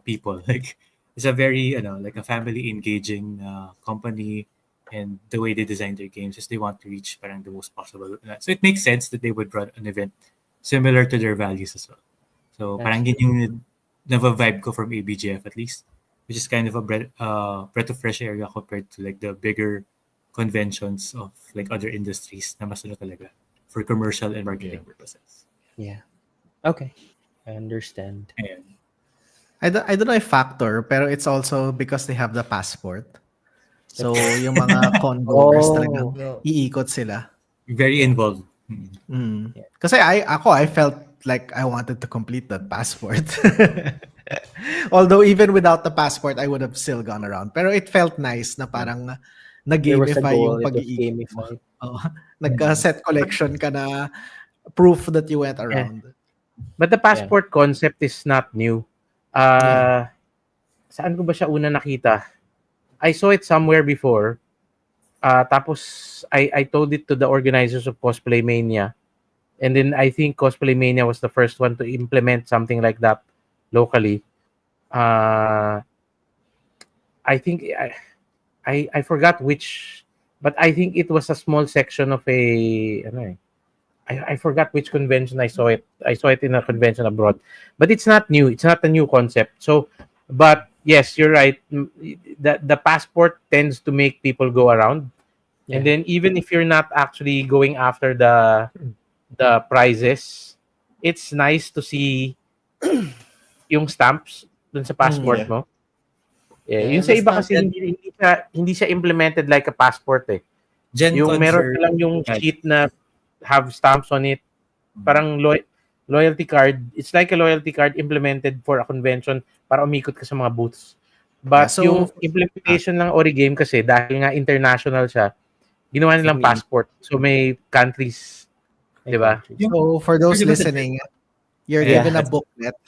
people. Like it's a very like a family engaging company, and the way they design their games is they want to reach parang the most possible. So it makes sense that they would run an event similar to their values as well. So That's parang yun true. yung vibe ko from ABGF at least, which is kind of a breath of fresh air compared to like the bigger conventions of like other industries na mas talaga for commercial and Yeah. marketing purposes. Yeah. Okay. I understand. Ayan. I don't know if factor, pero it's also because they have the passport. So, yung mga con-goers Oh. talagang No. iikot sila. Very Yeah. involved. Mm. Kasi I felt like I wanted to complete that passport. Although even without the passport, I would have still gone around. Pero it felt nice na parang There was a na-gamify yung goal. It was pag-iikot mo. gamified. Oo. Nagka-set collection ka na proof that you went Yeah. around. But the Yeah. passport concept is not new. Saan ko ba siya una nakita? I saw it somewhere before. Tapos I told it to the organizers of Cosplay Mania. And then I think Cosplay Mania was the first one to implement something like that locally. Uh, I think I forgot which, but I think it was a small section of a ano eh. I forgot which convention I saw it. I saw it in a convention abroad. But it's not new. It's not a new concept. So, but yes, you're right. The passport tends to make people go around. Yeah. And then even if you're not actually going after the prizes, it's nice to see yung stamps dun sa passport Yeah. mo. Yeah, Yeah. yun And sa the iba stamp. kasi hindi siya implemented like a passport eh. Gen Yung Con meron for ka lang yung sheet na have stamps on it. Parang loyalty card. It's like a loyalty card implemented for a convention para umikot ka sa mga booths. Yeah, But so yung implementation ng Origame kasi dahil nga international siya, ginawa nilang May- passport. So may countries, di ba? so for those Di ba sa- listening, you're Yeah. given a booklet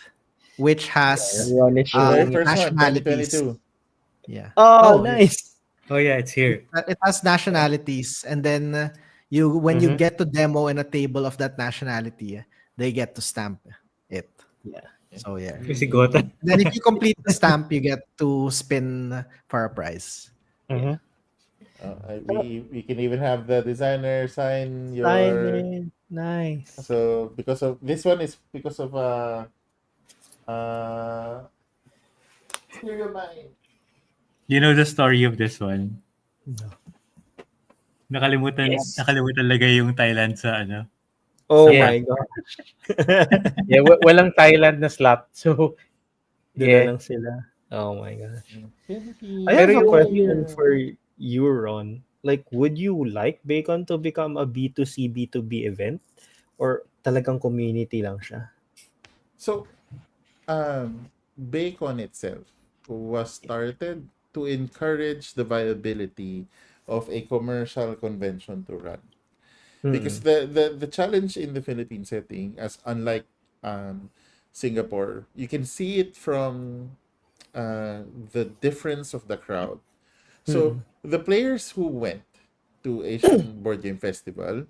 which has Run it The very short. first one, nationalities. 2022. Yeah. Oh, yeah. nice. Oh yeah, it's here. It has nationalities, and then when you Mhm. get to demo in a table of that nationality, they get to stamp it. Yeah. So yeah. Kasi Gota. Then if you complete the stamp, you get to spin for a prize. Mhm. We can even have the designer sign your. Simon. Nice. So because of this one is because of Stereo Mind. You know the story of this one? No. Nakalimutan Yes. lagay yung Thailand sa Oh Yeah. my gosh. Yeah, walang Thailand na slot. So, Doon na yeah. lang sila. Oh my gosh. Philippines. I have Pero a yung- question for you, Ron. Like, would you like Bacon to become a B2C, B2B event? Or talagang community lang siya? So, Bacon itself was started to encourage the viability of a commercial convention to run. Because the challenge in the Philippine setting, as unlike Singapore, you can see it from the difference of the crowd. So the players who went to Asian Board Game Festival,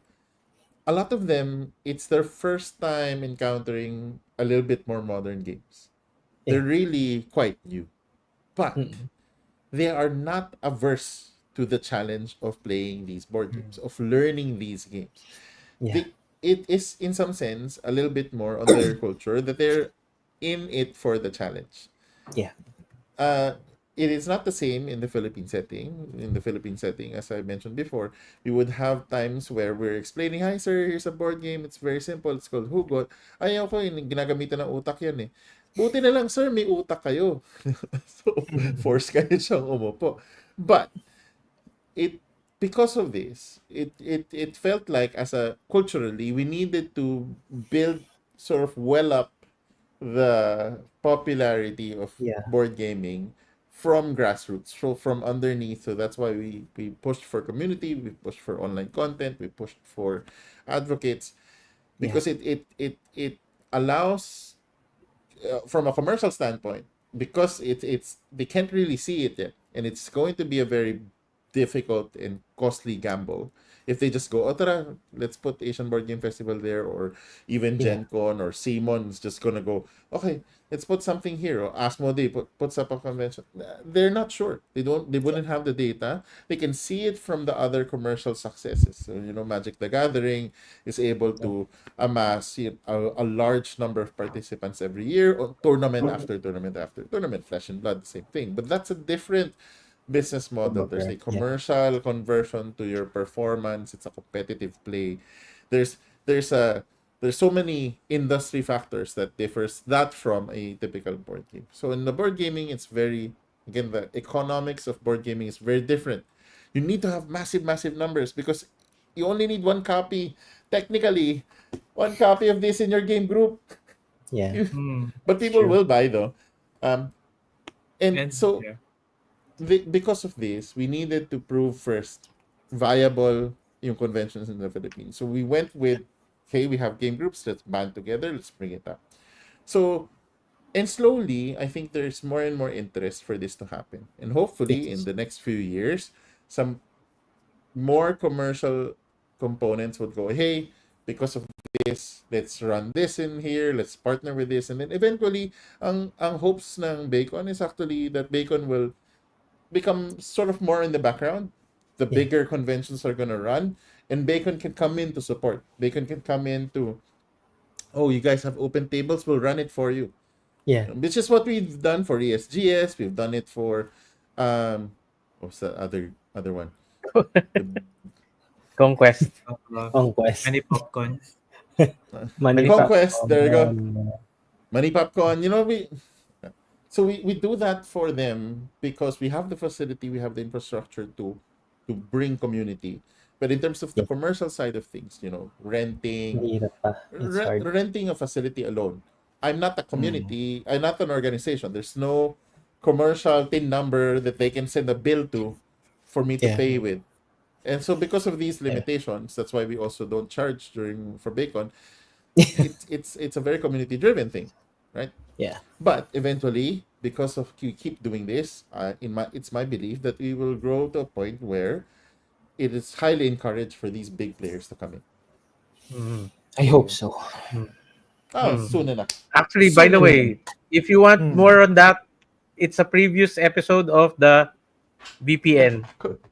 a lot of them, it's their first time encountering a little bit more modern games. They're really quite new, but they are not averse to the challenge of playing these board games, of learning these games. Yeah. It is in some sense a little bit more on their culture that they're in it for the challenge. Yeah. It is not the same in the Philippine setting. In the Philippine setting, as I mentioned before, we would have times where we're explaining, "Hi sir, here's a board game. It's very simple. It's called Hugot." Ay, ako, ginagamitan ng utak yan eh. Buti na lang, sir, may utak kayo. So, force kayo siyang umupo. But, because of this, it felt like culturally, we needed to build sort of well up the popularity of Yeah. board gaming from grassroots, so from underneath. So that's why we pushed for community, we pushed for online content, we pushed for advocates, Yeah. because it allows, from a commercial standpoint, because it's they can't really see it yet, and it's going to be a very difficult and costly gamble if they just go, oh, tara, let's put Asian Board Game Festival there, or even Yeah. Gen Con, or Simon's just gonna go, okay, let's put something here, or Asmodee puts up a convention. They're not sure. They wouldn't have the data. They can see it from the other commercial successes. So, Magic the Gathering is able to amass a large number of participants every year, or tournament after tournament after tournament. Flesh and Blood, the same thing. But that's a different business model. There's a Yeah. commercial conversion to your performance. It's a competitive play. There's there's a there's so many industry factors that differs that from a typical board game. So in the board gaming, it's very, again, the economics of board gaming is very different. You need to have massive numbers, because you only need one copy, technically, one copy of this in your game group. Yeah. But people True. will buy, though. And And so, yeah. because of this, we needed to prove first viable yung conventions in the Philippines. So we went with, okay, we have game groups, let's band together, let's bring it up. So, and slowly, I think there's more and more interest for this to happen. And hopefully, in Yes. the next few years, some more commercial components would go, hey, because of this, let's run this in here, let's partner with this. And then eventually, ang hopes ng Bacon is actually that Bacon will become sort of more in the background. The Yeah. bigger conventions are going to run, and Bacon can come in to support. Bacon can come in to, oh, you guys have open tables, we'll run it for you. Yeah. Which is what we've done for ESGS. We've done it for, what's the other one? The, Conquest. Conquest. Many popcorn. Money Conquest. There you go. popcorn. Money Popcorn. We do that for them because we have the facility, we have the infrastructure to bring community. But in terms of the Yeah. commercial side of things, renting, Mahirap pa. It's hard. renting a facility alone. I'm not a community. I'm not an organization. There's no commercial TIN number that they can send a bill to for me to Yeah. pay with. And so because of these Yeah. limitations, that's why we also don't charge for Bacon. It's a very community driven thing, right? Yeah. But eventually, because of you keep doing this, it's my belief that we will grow to a point where it is highly encouraged for these big players to come in. Mhm. I hope so. Soon enough. Actually, by the Soon way, if you want Mm. more on that, it's a previous episode of the VPN. Correct.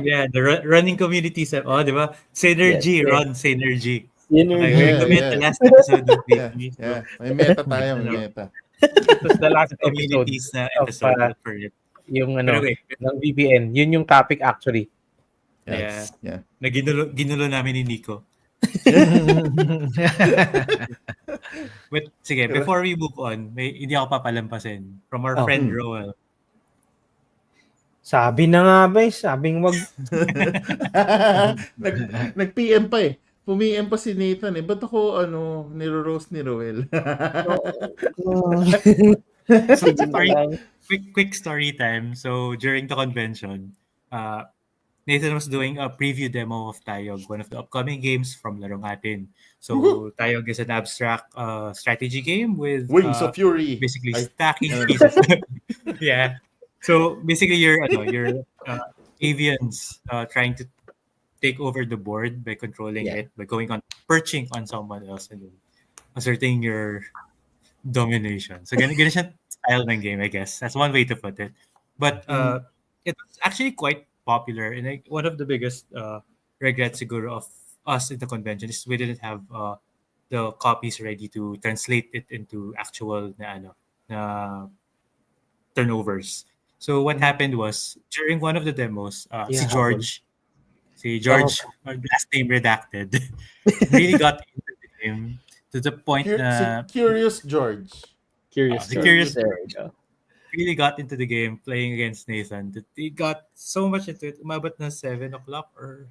Yeah, the running communities. Oh, di ba? Synergy, Yes. Ron, Synergy. Synergy. Okay, Yeah, recommend yeah. the last episode of Yeah, VP. So, yeah. May meta tayo, may Ano? meta. It was the last episode communities na of episode. Look for it. yung Pero ano, wait, ng VPN. Yun yung topic actually. yeah. Yeah. Na ginulo namin ni Nico. But sige, before we move on, hindi ako papalampasin. From our Oh. friend Roel. Sabi na nga ba sabing wag. Nag-PM pa eh. Pumi-PM pa si Nathan eh. Ba't ako, niro-roast ni Roel? So, quick story time. So, during the convention, Nathan was doing a preview demo of Tayog, one of the upcoming games from Larong Atin. So, Tayog is an abstract strategy game with Wings of Fury. basically Ay, stacking ano. pieces. Yeah. So, basically, you're avians trying to take over the board by controlling Yeah. it, by perching on someone else and then asserting your domination. So, ganun siya style ng game, I guess. That's one way to put it. But it was actually quite popular. And like, one of the biggest regrets siguro of us in the convention is we didn't have the copies ready to translate it into actual na turnovers. So what happened was during one of the demos, Yeah, si George, last name redacted, really got into the game to the point na Curious George. Curious. the Curious There we go. really got into the game playing against Nathan. That he got so much into it. Umabot na 7 o'clock or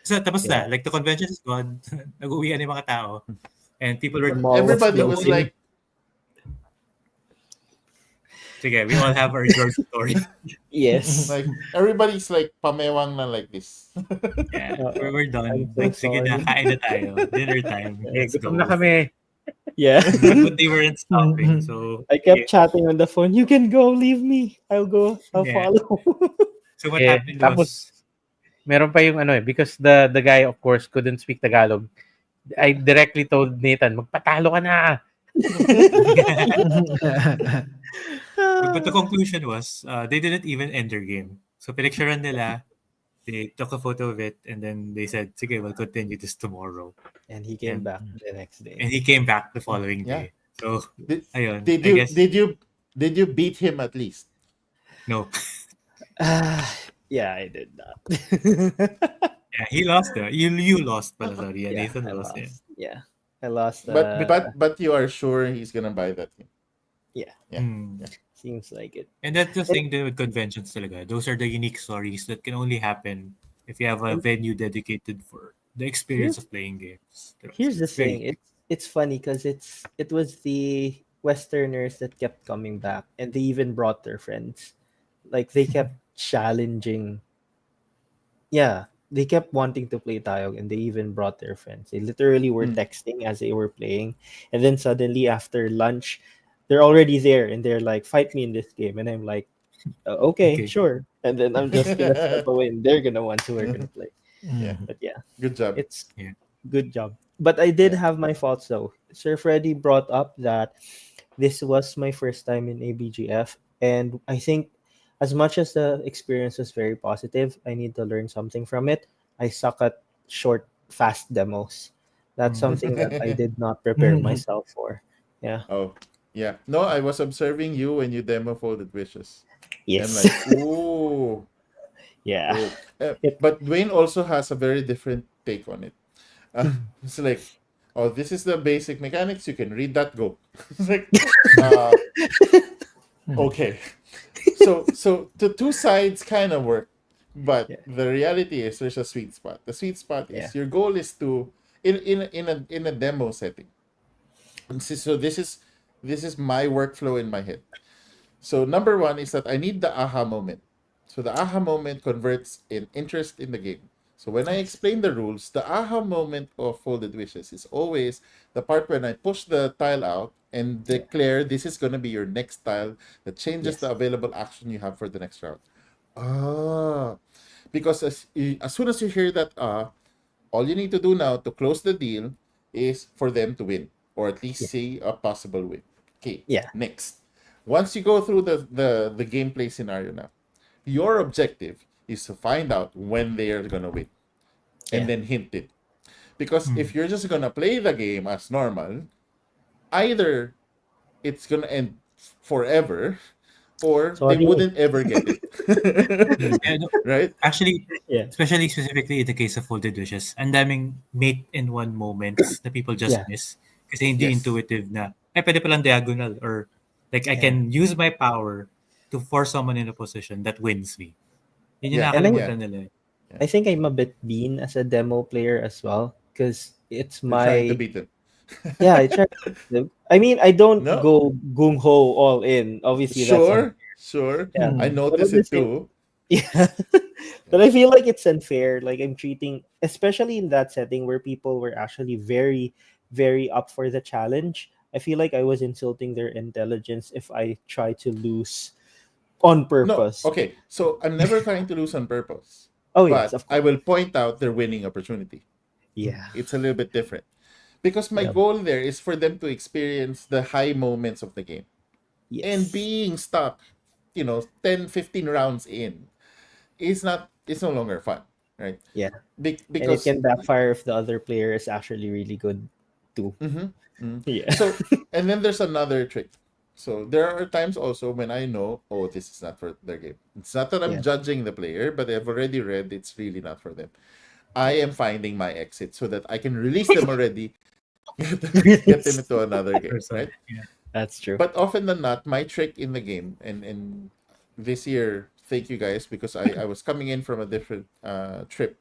So, tapos Yeah. na. Like, the convention is gone. Nag-uwi na yung mga tao. And people were... The mall was Everybody was closing. like, Sige, we all have our George story. Yes. like everybody's like pamewang na like this. Yeah, Uh, we're I'm done. so Like, sige na, sorry. kain na tayo. Dinner time. Let's Gutom go. na kami. Yeah. But they weren't stopping. So, I kept chatting on the phone. You can go. Leave me. I'll go. I'll yeah. follow. So, what Yeah. happened Tapos, was... meron pa yung ano because the guy of course couldn't speak Tagalog. I directly told Nathan, magpatalo ka na. But the conclusion was, they didn't even end their game. So, pinicturean nila, they took a photo of it, and then they said, sige, we'll continue this tomorrow. And he came And- back the next day. And he came back the following Yeah. day. So, Did, ayun, did I you guess, did you beat him at least? no. Yeah, I did not. Yeah, he lost. You lost pala, sorry. Yeah, Nathan I lost. lost. Yeah. I lost. But you are sure he's gonna buy that thing? Yeah. Hmm. Seems like it. And that's the thing with conventions talaga. Those are the unique stories that can only happen if you have a venue dedicated for the experience of playing games. Here's the It's very thing. It's funny because it was the Westerners that kept coming back, and they even brought their friends. Like they kept challenging. Yeah, they kept wanting to play Tayog, and they even brought their friends. They literally were texting as they were playing, and then suddenly after lunch, they're already there, and they're like, "Fight me in this game," and I'm like, "Okay, Okay. sure." And then I'm just gonna step away, and they're gonna want to we're gonna play. Yeah. But yeah, Good job. it's Yeah. good job. But I did Yeah. have my faults though. Sir Freddy brought up that this was my first time in ABGF, and I think as much as the experience was very positive, I need to learn something from it. I suck at short, fast demos. That's something that I did not prepare myself for. Yeah. Oh, yeah. No, I was observing you when you demo Folded Wishes. Yes. I'm like, ooh. yeah. ooh. But Dwayne also has a very different take on it. It's like, oh, this is the basic mechanics. You can read that, go. It's like, okay. So the two sides kind of work, but Yeah. the reality is there's a sweet spot. The sweet spot is Yeah. your goal is to in a demo setting. And so this is my workflow in my head. So number one is that I need the aha moment. So the aha moment converts in interest in the game. So when I explain the rules, the aha moment of Folded Wishes is always the part when I push the tile out and declare this is going to be your next tile that changes Yes. the available action you have for the next round. Ah, because as soon as you hear that all you need to do now to close the deal is for them to win or at least see a possible win. Okay. Yeah. Next, once you go through the gameplay scenario now, your objective is to find out when they are gonna win, and Yeah. then hint it. Because if you're just gonna play the game as normal, either it's gonna end forever, or they Sorry. wouldn't ever get it. Yeah, no, Right? actually, Yeah. especially specifically in the case of Folded Wishes, ang daming mate in one moments na people just Yeah. miss. Kasi hindi Yes. intuitive na, ay, pwede palang diagonal. Or, like, I can use my power to force someone in a position that wins me. Yun yung Yeah. nakakalimutan nila. I think I'm a bit bean as a demo player as well because it's You're trying to my beat them. yeah. I mean, I don't No. go gung ho all in. Obviously, that's Sure. Yeah. I noticed But it too. yeah. But I feel like it's unfair. Like I'm treating, especially in that setting where people were actually very, very up for the challenge. I feel like I was insulting their intelligence if I try to lose on No, purpose. okay. So I'm never trying to lose on purpose. Oh yes, But of course. I will point out their winning opportunity. Yeah. It's a little bit different. Because my Yep. goal there is for them to experience the high moments of the game. Yes. And being stuck, 10, 15 rounds in is it's no longer fun, right? Yeah. And it Because can backfire if the other player is actually really good too. Mhm, mhm. Yeah. So, and then there's another trick. So there are times also when I know, oh, this is not for their game. It's not that I'm Yeah. judging the player, but I've already read it's really not for them. I am finding my exit so that I can release them already, get them into another game, right? Yeah. That's true. But often than not, my trick in the game, and this year, thank you guys, because I was coming in from a different trip,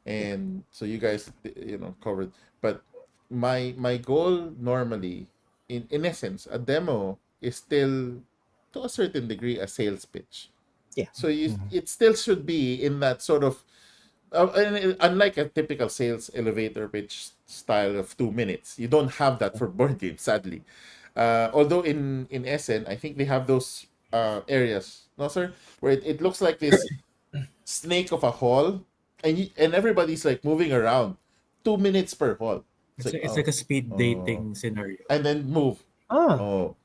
and so you guys covered. But my goal normally, in essence, a demo is still to a certain degree a sales pitch. Yeah. So it still should be in that sort of unlike a typical sales elevator pitch style of 2 minutes. You don't have that for board games, sadly. Although in SN, I think they have those areas, no sir, where it looks like this snake of a hall, and everybody's like moving around. 2 minutes per hall. It's like a speed oh, dating scenario. and then move. Ah, Oh,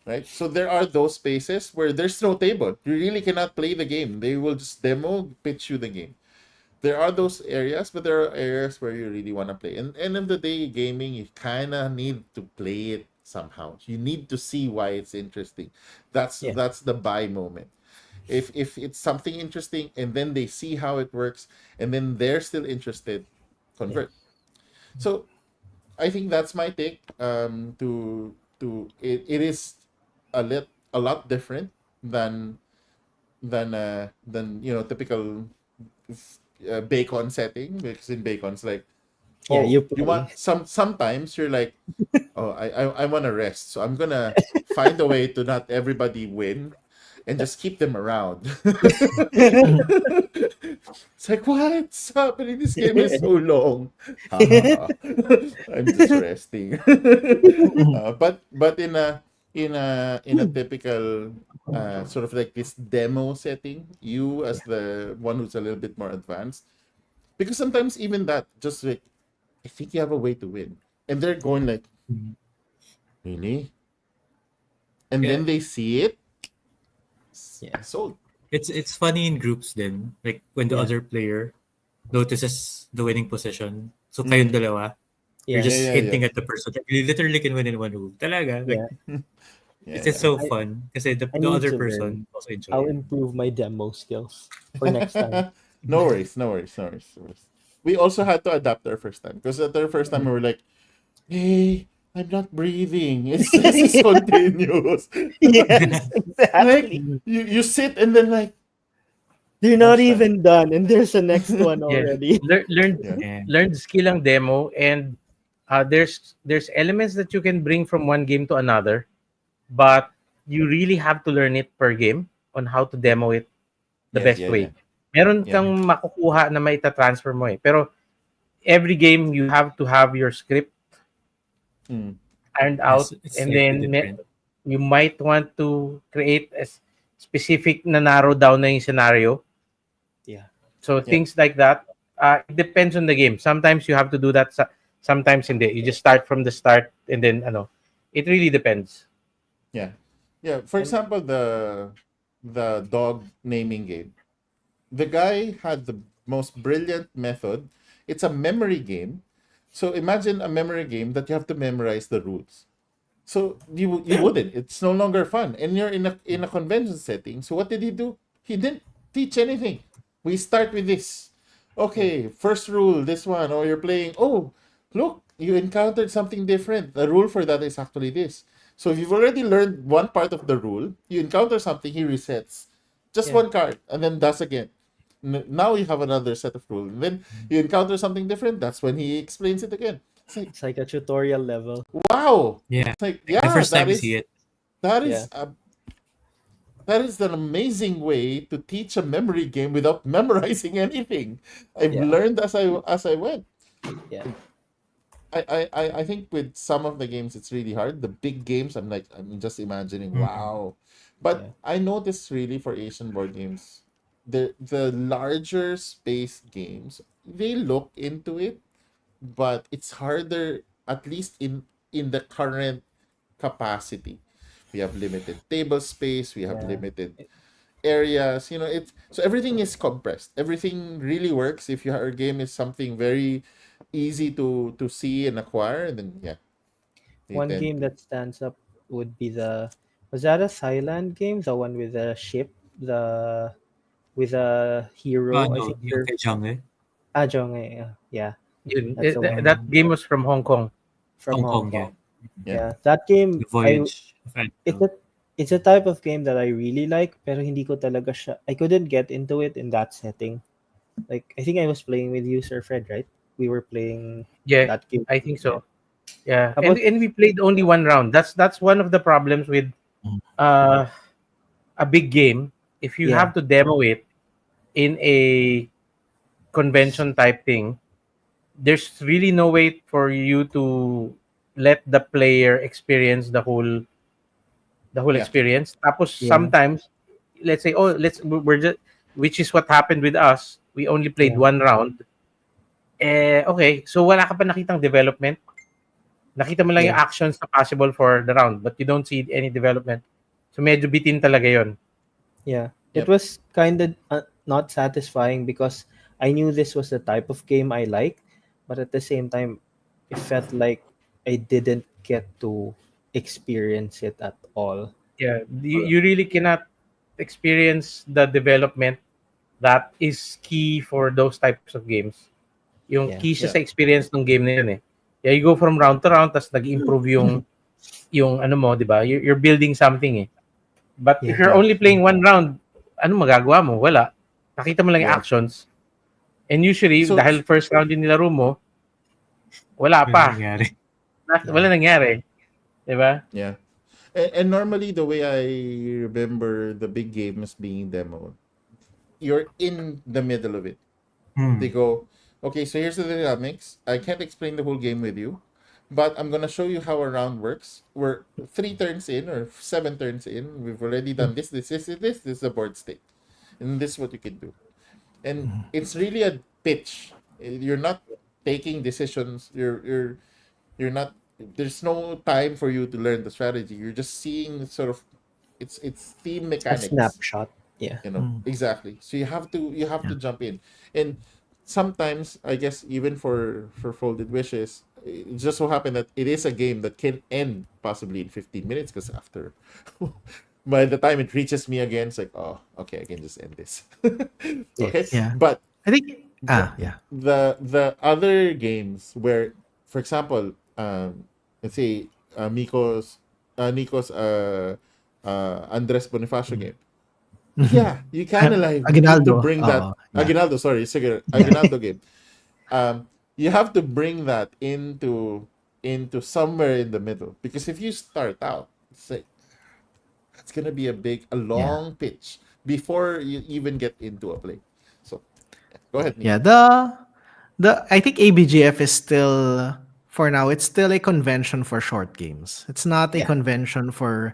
right. So there are those spaces where there's no table. You really cannot play the game. They will just demo, pitch you the game. There are those areas, but there are areas where you really want to play. And end of the day, gaming, you kind of need to play it somehow. You need to see why it's interesting. yeah. That's the buy moment. If it's something interesting and then they see how it works and then they're still interested, convert. So I think that's my take. It is a lot different than typical bacon setting, because in bacon's like, Yeah, oh, you you play. want sometimes you're like, oh, I want to rest, so I'm gonna find a way to not everybody win and just keep them around. It's like, what's happening? This game is so long. I'm just resting. But in a typical sort of like this demo setting, you as the one who's a little bit more advanced, because sometimes even that, just like, I think you have a way to win, and they're going like, really, and Yeah. then they see it. Yeah. Sold. It's funny in groups then. Like when the Yeah. other player notices the winning position. So kayong dalawa, you're Yeah. just Yeah, yeah, hinting yeah. at the person. Like, you literally can win in one move. Talaga. Like, Yeah. Yeah, it's so I, fun. Kasi I the need other to person learn. also enjoy I'll it. improve my demo skills for next time. No worries, no worries, no worries, no worries. We also had to adapt our first time, because at our first time we were like, hey, I'm not breathing. It says it's continuous. Yes, Like exactly. you sit and then like, They're how not much time? even done, and there's a next one Yeah. already. Yeah. Yeah. Learn the skill ang demo, and there's elements that you can bring from one game to another, but you really have to learn it per game on how to demo it the Yes, best yeah, yeah. way. Meron Yeah. kang makukuha na maita-transfer mo eh. Pero every game you have to have your script Mm. ironed out, It's and slightly then different. you might want to create a specific na narrow down na yung scenario. Yeah. So things like that, it depends on the game. Sometimes you have to do that. Sometimes hindi. You just start from the start, and then it really depends. Yeah. Yeah. For And example, the dog naming game. The guy had the most brilliant method. It's a memory game. So imagine a memory game that you have to memorize the rules. So you wouldn't. It's no longer fun. And you're in a convention setting. So what did he do? He didn't teach anything. We start with this. Okay, first rule, this one. Or you're playing, oh, look, you encountered something different. The rule for that is actually this. So if you've already learned one part of the rule, you encounter something, he resets. Just yeah, one card, and then does again. Now you have another set of rules. And then you encounter something different, that's when he explains it again. It's like, it's like a tutorial level. wow. Yeah. It's like, The yeah, first time you see it. that Yeah. is a that is an amazing way to teach a memory game without memorizing anything. I've Yeah. learned as I went. Yeah. I think with some of the games it's really hard. The big games, I'm just imagining, wow. But Yeah. I noticed really for Asian board games, the larger space games, they look into it, but it's harder, at least in the current capacity. We have limited table space, we have Yeah. limited areas, it's so everything is compressed. Everything really works if your game is something very easy to see and acquire, then yeah, they One tend game to. that stands up would be was that a Thailand game? The one with the ship, with a hero. I No, think yung they're kay Jungle. Ajong. Yeah, that's the one That game was from Hong Kong. from Hong Hong Kong, yeah. Kong. Yeah. Yeah, that game The Voyage of it's Andrew. a type of game that I really like, pero hindi ko talaga siya. I couldn't get into it in that setting. Like I think I was playing with you, Sir Fred, right? We were playing Yeah, that game. I think Yeah. so. Yeah, How and about and we played only one round. That's one of the problems with Mm. uh a big game. If you yeah, have to demo it in a convention type thing, there's really no way for you to let the player experience the whole Yeah. experience. Tapos yeah, sometimes, let's say, oh, we're just, which is what happened with us. We only played yeah, one round. Okay, so wala ka pa nakitang development. Nakita mo lang yung yeah, actions na possible for the round, but you don't see any development. So medyo bitin talaga yon. yeah. It Yep. was kind of not satisfying because I knew this was the type of game I like, but at the same time, it felt like I didn't get to experience it at all. Yeah, you really cannot experience the development that is key for those types of games. Yung Yeah, key siya sa Yeah. experience ng game na yun eh. Yeah, you go from round to round, tas nag-improve yung ano mo, di ba? You're building something eh. But if yeah, you're Yeah. only playing one round, ano magagawa mo? Wala. Nakita mo lang yung Yeah. actions. And usually, So dahil first round yung nilaro mo, wala Wala pa. nangyari. Wala yeah, nangyari. Di ba? yeah. And normally the way I remember the big games being demoed, you're in the middle of it. They go, okay, so here's the dynamics. I can't explain the whole game with you, but I'm gonna show you how a round works. We're 3 turns in or 7 turns in. We've already done this is the board state, and this is what you can do. And Mhm. it's really a pitch. You're not taking decisions. You're not. There's no time for you to learn the strategy. You're just seeing sort of, it's theme a mechanics, snapshot. Yeah, Mm. exactly. So you have to Yeah. jump in. And sometimes I guess even for Folded Wishes, it just so happened that it is a game that can end possibly in 15 minutes, because after by the time it reaches me again, it's like, oh, okay, I can just end this. Okay. yes, Yeah. But I think the yeah. the other games where, for example, let's say Nico's Andres Bonifacio Mm. game. Yeah, you kind of like need to Aguinaldo. bring that Yeah. Aguinaldo. Sorry, sige, Yeah. Aguinaldo game. You have to bring that into somewhere in the middle, because if you start out, say that's gonna be a Yeah. long pitch before you even get into a play. So go ahead, me. Yeah. The I think ABGF is still, for now, it's still a convention for short games. It's not a yeah, convention for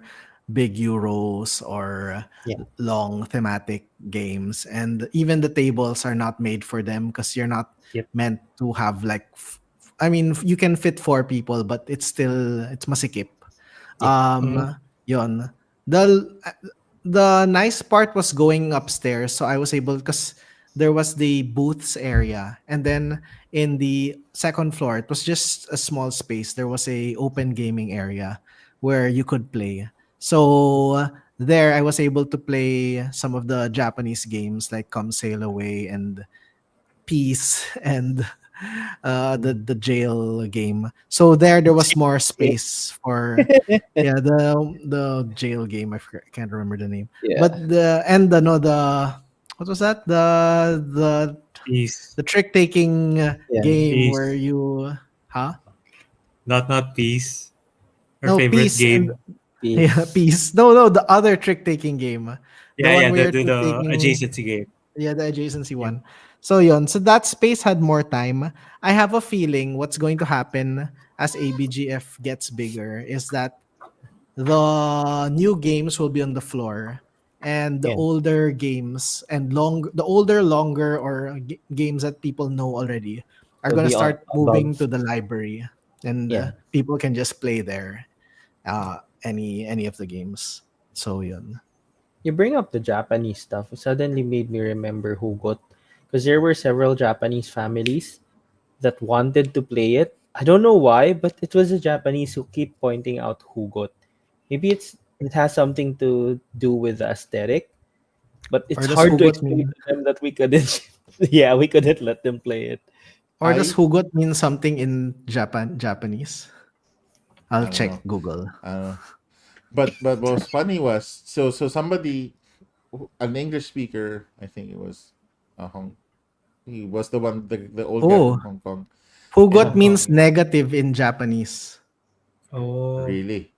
big Euros or yeah, long thematic games. And even the tables are not made for them because you're not Yep. meant to have like I mean, you can fit 4 people, but it's masikip. yeah. Mhm. Yon. The nice part was going upstairs, so I was able, because there was the booths area, and then in the second floor it was just a small space. There was a open gaming area where you could play. So there I was able to play some of the Japanese games like Come Sail Away and Peace and the jail game. So there was more space for, yeah, the jail game. I can't remember the name. Yeah, But the and the no the what was that? Peace. The trick taking yeah. game where Peace. you, huh? Not peace. Our No, favorite peace and game. yeah, Peace. peace. No, the other trick taking game. The Yeah, one yeah, where you're trick the taking. adjacency game. Yeah, the adjacency Yeah. one. So yon. So that space had more time. I have a feeling what's going to happen as ABGF gets bigger is that the new games will be on the floor, and the Yeah, older games and the older, longer, or games that people know already are will gonna be on start moving above. to the library, and Yeah, people can just play there. Any of the games. So yun. you bring up the Japanese stuff. It suddenly made me remember Hugot, because there were several Japanese families that wanted to play it. I don't know why, but it was the Japanese who keep pointing out Hugot. Maybe it has something to do with the aesthetic, but it's Or does hard to hugot explain mean? to them that we couldn't. Yeah, we couldn't let them play it. Or does I hugot mean something in Japanese? I'll I don't check know. Google. But what was funny was, so somebody, an English speaker, I think it was Hong He was the old guy Oh, from Hong Kong. hugot And means negative in Japanese. Oh, really,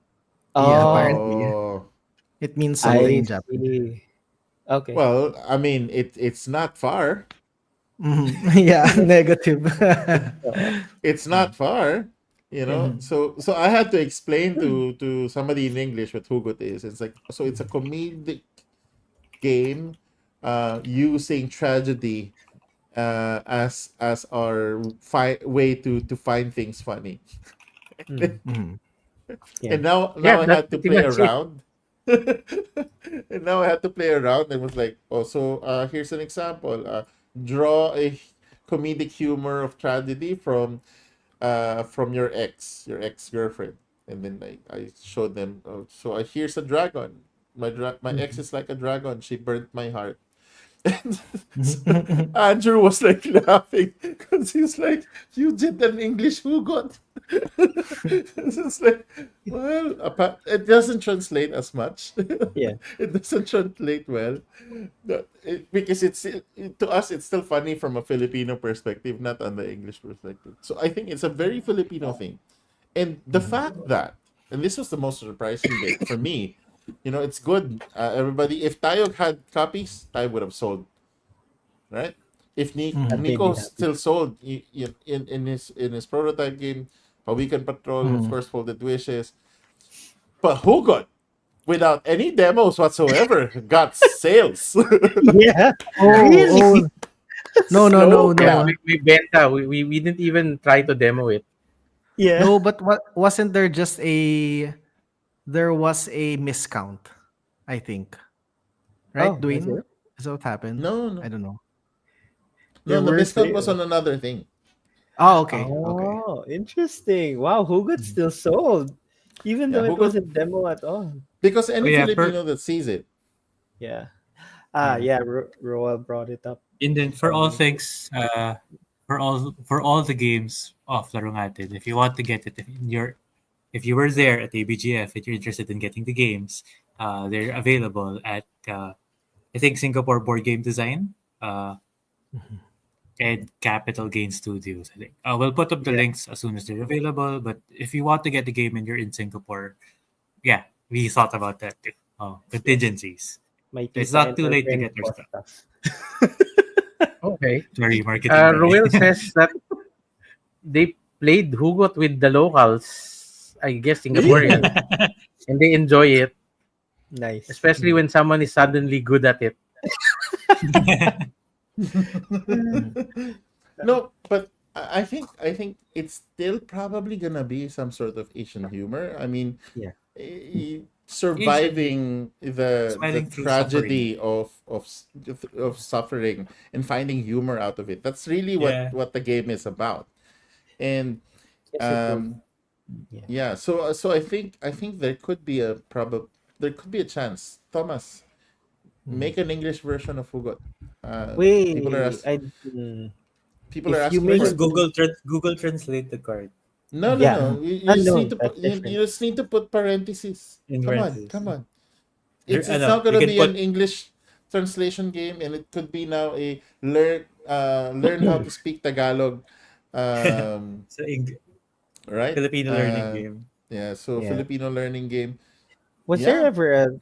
Yeah, Oh, apparently. oh It means something I in Japanese. see. Okay. well, I mean, it's not far. Mhm. Yeah, negative. Oo. It's not far, you know. Mhm. So I had to explain to somebody in English what hugot is. It's like, so it's a comedic game using tragedy as our way to find things funny. Mm, Mhm. yeah. And now Yeah, I that's had to pretty play much it. around. And now I had to play around and was like, oh, so here's an example. Draw a comedic humor of tragedy from your ex girlfriend. And then I showed them. Oh, so here's a dragon. My ex Mhm. is like a dragon. She burnt my heart. And Andrew was like laughing because he's like, "You did an English hugot." It's just like, well, it doesn't translate as much. Yeah. It doesn't translate well, because to us it's still funny from a Filipino perspective, not on the English perspective. So I think it's a very Filipino thing, and the fact that, and this was the most surprising bit for me, it's good. Everybody, if Tayo had copies, Tayo would have sold, right? If That Mhm. made me Nico happy. still sold in his prototype game, Pawikan Patrol, of Mhm. course, Folded Wishes, but Hugot, without any demos whatsoever, got sales. Yeah. Oh, Really? oh. No, no, no, So Yeah, yeah, no. we beta. We didn't even try to demo it. Yeah. No, but what wasn't there just there was a miscount, I think. Right, Oh, was Dwayne? it? Is that what happened? no, I no, don't know. There no, the were miscount was sales. on another thing. Oh, okay. Okay. Oh, interesting. Wow, who got Mhm. still sold? Even Yeah, though it Hugot, wasn't demo at all. because oh any yeah. Filipino that sees it, Yeah. Yeah. Yeah, Roel brought it up. And then for all Um, things, for all the games of Larong Atin, if you want to get it, if you were there at ABGF and you're interested in getting the games, they're available at I think Singapore Board Game Design Mhm. and Capital Gain Studios. I think we'll put up the yeah, links as soon as they're available. But if you want to get the game and you're in Singapore, yeah, we thought about that too. Oh, yeah. contingencies. My It's tita not and too her late to friend get your bought stuff. stuff. Okay. Sorry, marketing guy. Ruel says that they played Hugot with the locals, I guess really. Singaporeans, and they enjoy it, Nice. especially when someone is suddenly good at it. Mhm. No, but I think it's still probably gonna be some sort of Asian humor. I mean, Yeah. Asian surviving the smiling through suffering. tragedy of suffering and finding humor out of it. That's really what Yeah. what the game is about. And Yes, it will. um Yeah. yeah, so I think there could be a chance. Thomas, Mhm. make an English version of Hugot. People are Wait, ask, people are if you asking make for Just it, it. Google Translate the card No, no, yeah. no. Mhm. You just need No, to put that's different. you just need to put parentheses. in Come on, parentheses. come on. There, It's not you gonna can be an put English translation game, and it could be now a learn how to speak Tagalog, sa right? Filipino learning game. Yeah. So Yeah. Filipino learning game. Was there Yeah. ever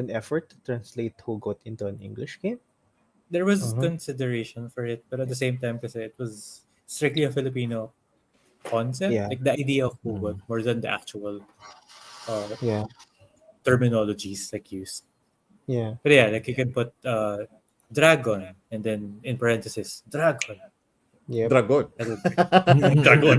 an effort to translate Hugot into an English game? There was Uh-huh. consideration for it, but at the same time, kasi it was strictly a Filipino concept, Yeah. like the idea of hugot Mhm. more than the actual uh, Yeah. terminologies like used. Yeah. But yeah, like you can put dragon and then in parentheses dragon. Yep. Dragon. That'll be dragon.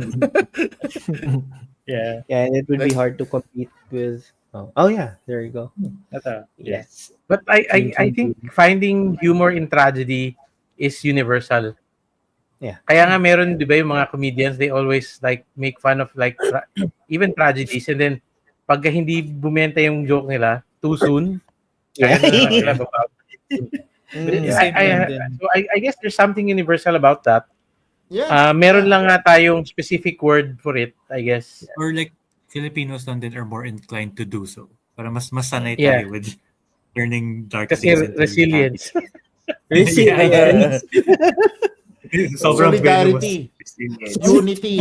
Yeah, Yeah, and it would be Like, hard to compete with. Oh yeah, there you go. yeah. Yes. But Dream I come think true. finding humor in tragedy is universal. Yeah. Kaya nga meron, di ba, yung mga comedians, they always like make fun of like even tragedies, and then pagka hindi bumenta yung joke nila too soon, Yeah. kaya na Oh sila yeah. baba. But at the mm, same time, then So I guess there's something universal about that. yeah, Meron yeah. lang nga tayong specific word for it, I guess. or like Filipinos lang din are more inclined to do so. Para mas sanay Yeah, tayo with learning dark kasi things into happy resilience. things. Resilience. Sobrang venomous. Solidarity. Resilience. Unity.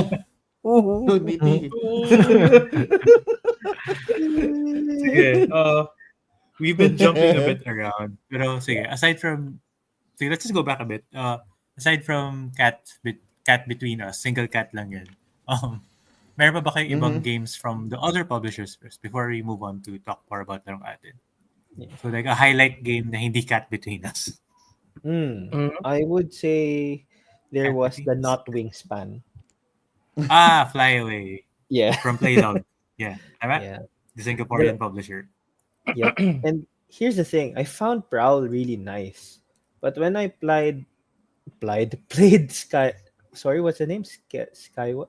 Ooh. Unity. Sige, we've been jumping a bit around. Pero sige, aside from, sige, let's just go back a bit. Aside from cat between us, single cat lang yan. Meron pa ba kayong ibang Mhm. games from the other publishers first before we move on to talk more about Larong Atin? Yeah. So like a highlight game na hindi cat between us. I would say there Cat was between the us. not wingspan. Fly Away Yeah. from Playdog. Yeah, tama? Yeah. The Singaporean publisher. Yep. And here's the thing, I found Prowl really nice. But when I played Sky, sorry, what's the name? Sky what?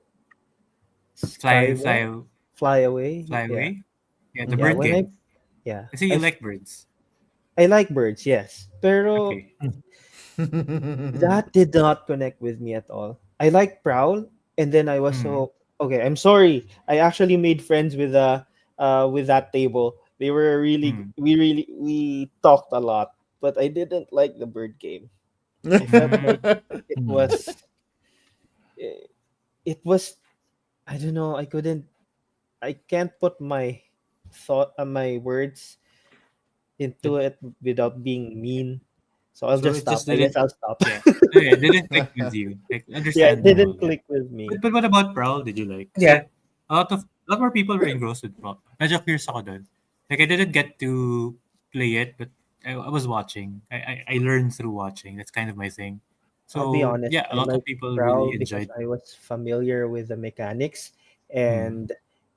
Fly, Skyward? fly, Fly away? fly Yeah. away. Yeah, the Yeah, bird when I game. yeah. Kasi you like birds. I like birds, yes. Pero Okay. that did not connect with me at all. I like Prowl, and then I was so okay. I'm sorry. I actually made friends with that table. They were we talked a lot, but I didn't like the bird game. I felt like it was it, it was I don't know. I can't put my my words into it without being mean. So I'll So just it stop. just I guess didn't, I'll stop. yeah. It didn't click with you. Like, Yeah, it understandable. didn't click with me. But what about Prowl? Did you like? Yeah. Kasi a lot more people were engrossed with Prowl. Medyo curious ako dun. Like, I didn't get to play it, but I was watching. I learned through watching. That's kind of my thing. I'll be So, honest. yeah, a I lot of like people Prowl really because enjoyed. I was familiar with the mechanics, Hmm. and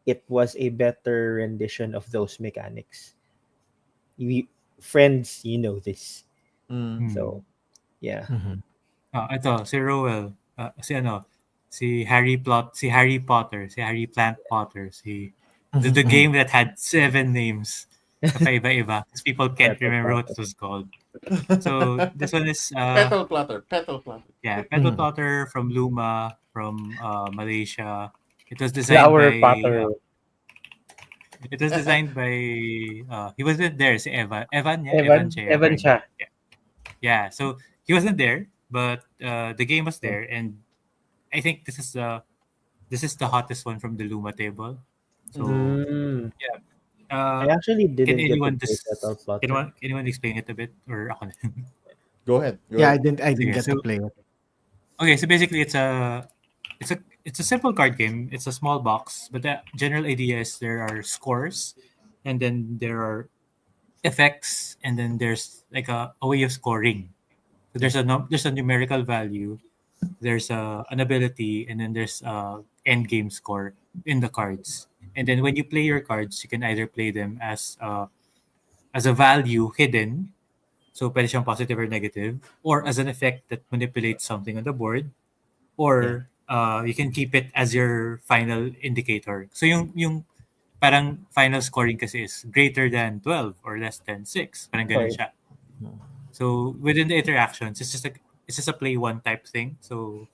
it was a better rendition of those mechanics. We friends, you know this. Mm. So yeah. Ito, si Rowell. Si Harry Potter, si Harry Plant Potter, the game that had 7 names na paiba-iba because people can't Petal remember what Potter. it was called. So this one is Petal Clutter. Petal Clutter. Petal Plotter from Luma from Malaysia. It was designed Flower by Potter. he wasn't there, si Evan siya, Evan her siya. name. Yeah, so he wasn't there, but the game was there, and I think this is the hottest one from the Luma table. So Mm. yeah, I actually can didn't get to anyone play Petal Flutter. anyone explain it a bit or ako na? Go ahead. Go Yeah, I ahead. didn't Sige, get to so play it. okay, so basically it's a simple card game. It's a small box, but the general idea is there are scores, and then there are effects, and then there's like a way of scoring. So there's a numerical value, there's an ability, and then there's a end game score in the cards. And then when you play your cards, you can either play them as a value hidden, so pwede siyang positive or negative, or as an effect that manipulates something on the board, or you can keep it as your final indicator. So yung parang final scoring kasi is greater than 12 or less than 6. Parang ganun Sorry. siya. So within the interactions, it's just a play one type thing. So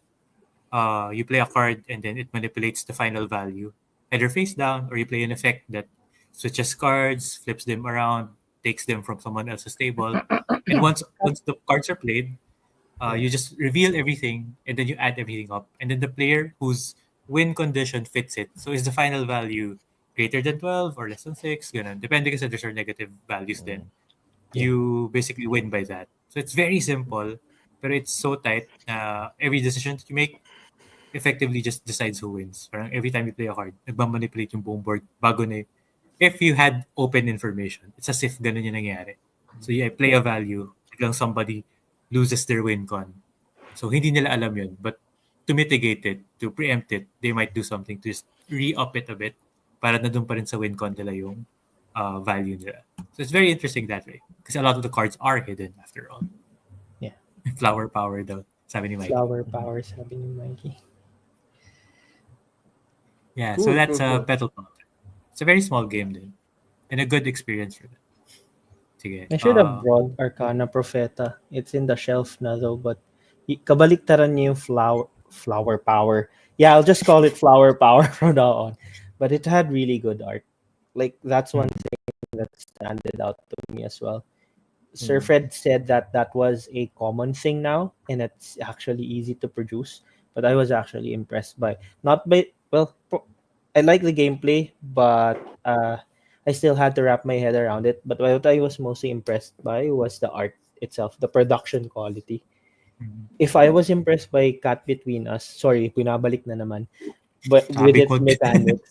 you play a card and then it manipulates the final value, either face down, or you play an effect that switches cards, flips them around, takes them from someone else's table. And once the cards are played, you just reveal everything and then you add everything up. And then the player whose win condition fits it. So is the final value greater than 12 or less than 6? Ganun. Depende kasi there's negative values then. You basically win by that. So it's very simple, but it's so tight. Every decision that you make effectively just decides who wins. Parang every time you play a card, nagmamanipulate yung buong board bago na if you had open information. It's as if ganun yung nangyari. So you play a value, biglang somebody loses their win con. So hindi nila alam yun. But to mitigate it, to preempt it, they might do something to just re-up it a bit para na doon pa rin sa win con nila yung value nila. So it's very interesting that way. Because a lot of the cards are hidden after all. Yeah. Flower power daw, sabi ni Mike. Flower power, sabi ni Mikey. Yeah, Cool, so that's cool, cool. Petal Plotter. It's a very small game din. And a good experience for them. Sige. I should have brought Arcana Profeta. It's in the shelf na though, but kabaliktaran niya yung flower power. Yeah, I'll just call it flower power from now on. But it had really good art. Like that's one thing that standed out to me as well. Sir Fred said that that was a common thing now, and it's actually easy to produce. But I was actually impressed by not by well, I like the gameplay, but I still had to wrap my head around it. But what I was mostly impressed by was the art itself, the production quality. Mhm. If I was impressed by Cat Between Us, sorry, pinabalik na naman, but with Sabi its ko din. mechanics,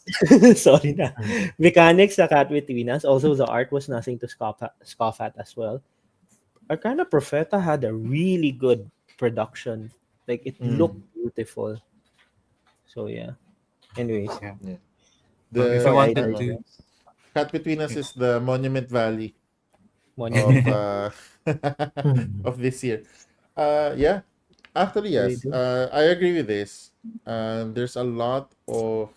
sorry na, mechanics sa Cat Between Us, also the art was nothing to scoff at as well. Arcana Profeta had a really good production. Like it looked beautiful. So yeah. Anyways, Yeah. Yeah. If I The sorry I wanted to, digress. Cat Between Us is the Monument Valley of Monument. of this year. Yeah. Actually, What do you yes. do? I agree with this. There's a lot of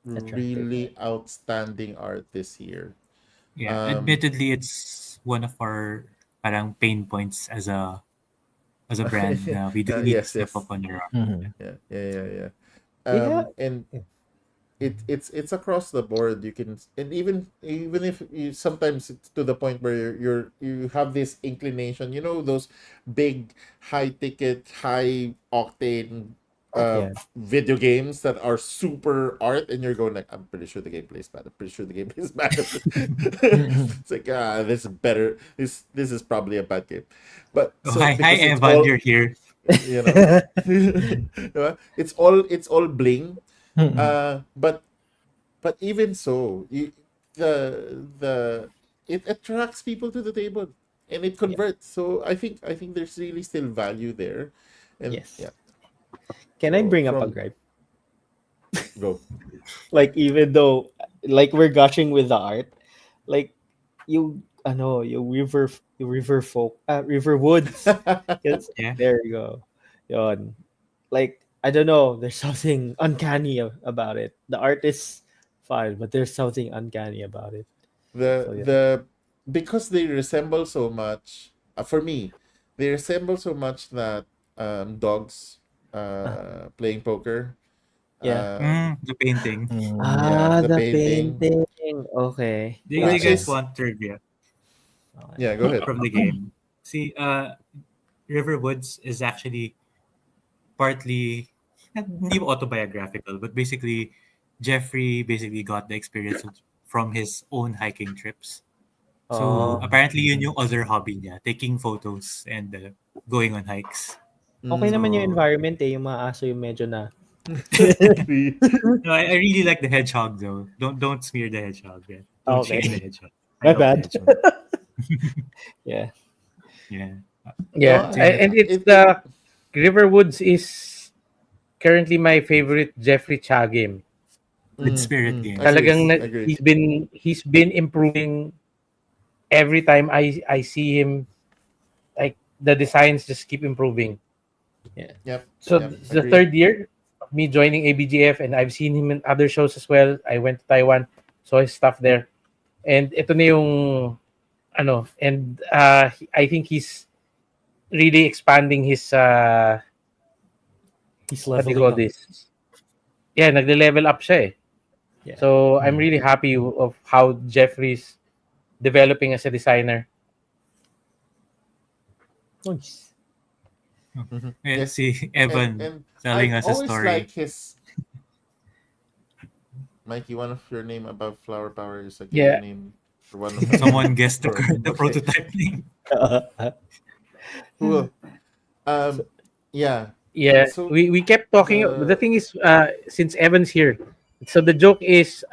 Attractive. really outstanding art this year. yeah, Um, admittedly, it's one of our parang pain points as a brand. We do need to yes, step yes. up on the rock. Mhm. Yeah. They have And it's across the board. You can, and even if you sometimes it's to the point where you have this inclination, those big high ticket, high octane yeah. video games that are super art, and you're going like, I'm pretty sure the gameplay is bad, I'm pretty sure the gameplay is bad. Mhm. It's like, this is better, this is probably a bad game. But Oh, so hi, because it's Evan, all, you're here. you know diba? It's all bling. Mhm. But even so, the it attracts people to the table, and it Yeah. converts. So I think there's really still value there, and Yes. yeah. Can I So bring up a from gripe? go. Like even though like we're gushing with the art, like you river folk river woods. Yes, Yeah. there you go. Yon. Like I don't know, there's something uncanny about it. The art is fine, but there's something uncanny about it. the So yeah. the because they resemble so much, for me, they resemble so much that dogs Uh, playing poker. yeah. The painting. Yeah, Ah, the the painting. painting. Okay. Do you Which guys Okay. is, want trivia Okay. yeah, go ahead. from the game? See, Riverwoods is actually partly hindi autobiographical, but basically, Jeffrey basically got the experience from his own hiking trips. So Oh. apparently, yun yung other hobby niya, taking photos and going on hikes. Okay naman yung So environment eh, yung mga aso yung medyo na. Agree. no, I really like the hedgehog though. Don't smear the hedgehog. Yeah. Don't shame the Okay. hedgehog. I My love the bad. hedgehog. Yeah. Yeah. No, Yeah, See, and it's it the Riverwoods is currently my favorite Jeffrey Cha game. with spirit games. agree, Talagang agree. he's been improving every time I see him. Like the designs just keep improving. Yeah. Yep, So yep, it's the agree. third year of me joining ABGF, and I've seen him in other shows as well. I went to Taiwan, saw his stuff there, and ito na yung ano. And I think he's really expanding his He's what do you leveling call up. this? Yeah, nagle-level up siya eh. Yeah. So I'm really happy of how Jeffrey's developing as a designer. Nice. Yes, See and Evan and telling I us a always like story. his Mikey. One of your name above Flower Power is a game Yeah, name for one of my Someone games. guessed the Okay, prototype name. cool. So, Yeah. yeah. So We kept talking. The the thing is, since Evan's here, so the joke is,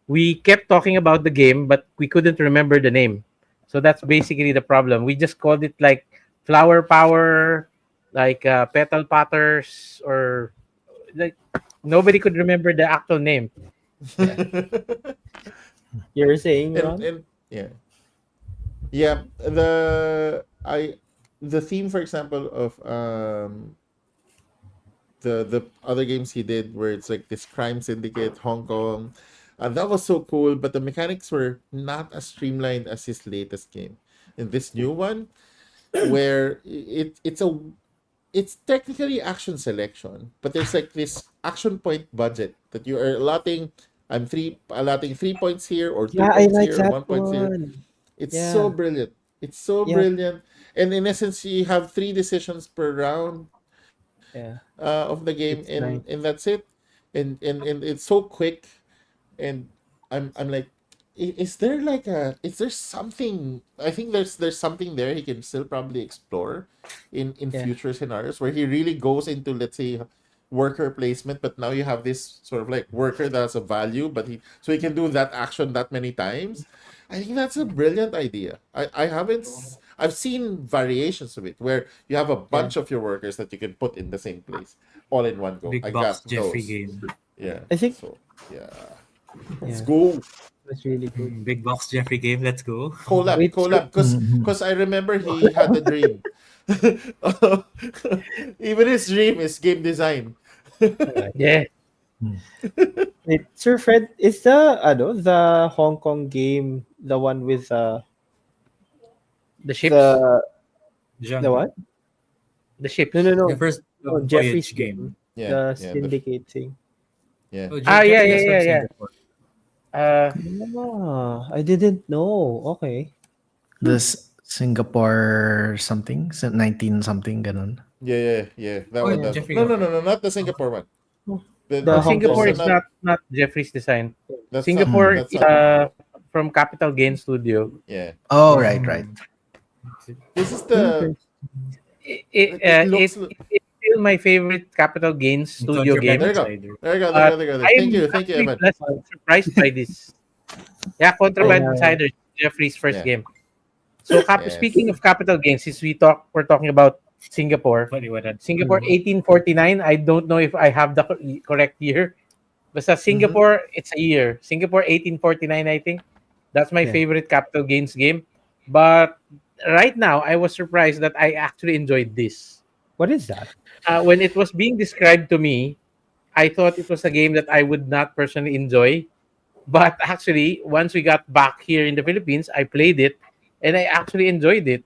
we kept talking about the game, but we couldn't remember the name. So that's basically the problem. We just called it like Flower Power, like Petal Patters, or like nobody could remember the actual name. yeah. You're saying, Ron? and yeah, yeah. The theme, for example, of the other games he did, where it's like this crime syndicate, Hong Kong. That was so cool, but the mechanics were not as streamlined as his latest game. In this new one, where it's technically action selection, but there's like this action point budget that you are allotting. I'm allotting 3 points here, or two Yeah, I points like here, or that 1 point here. one. It's so Yeah. brilliant. It's so Yeah. brilliant. And in essence, you have 3 decisions per round Yeah. of the game, It's nice. and that's it. And it's so quick. And I'm like, is there like is there something? I think there's something there he can still probably explore in Yeah. future scenarios where he really goes into, let's say, worker placement, but now you have this sort of like worker that has a value, but he can do that action that many times. I think that's a brilliant idea. I haven't I've seen variations of it where you have a Yeah. bunch of your workers that you can put in the same place all in one go. I Big box got Jeffrey those. game. Yeah. I think So yeah. Let's yeah, go. that's really good. Big box Jeffrey game. Let's go. Collab, Wait, so collab. Cause I remember he had a dream. Even his dream is game design. Yeah. wait, Sir Fred, is the Hong Kong game the one with The ships. the Jungle. what? The ships. No, no, no. The first No, Jeffrey's voyage game. game. Yeah, The yeah, syndicate thing. yeah. Oh, Ah, yeah, Jeffrey is yeah, from yeah. Singapore. I didn't know. Okay. This Singapore something, 19 something, ganun. Yeah. That Oh, one. yeah, That Jeffrey. one. No, not the Singapore one. The Hong Singapore Kong. is not Jeffrey's design. That's Singapore that's is not. from Capital Gain Studio. Yeah. Oh, right. This is the. It looks. It's still my favorite Capital Gains studio There game. you go. Insider. There you go. But Thank I'm you, actually Evan. pleasantly surprised by this. Yeah, Contraband Yeah. Insider, Jeffrey's first Yeah. game. So Yes. speaking of Capital Gains, since we're talking about Singapore. Singapore Mm. 1849. I don't know if I have the correct year. Basta Singapore, it's a year. Singapore 1849, I think. That's my Yeah. favorite Capital Gains game. But right now, I was surprised that I actually enjoyed this. What is that? When it was being described to me, I thought it was a game that I would not personally enjoy. But actually, once we got back here in the Philippines, I played it and I actually enjoyed it.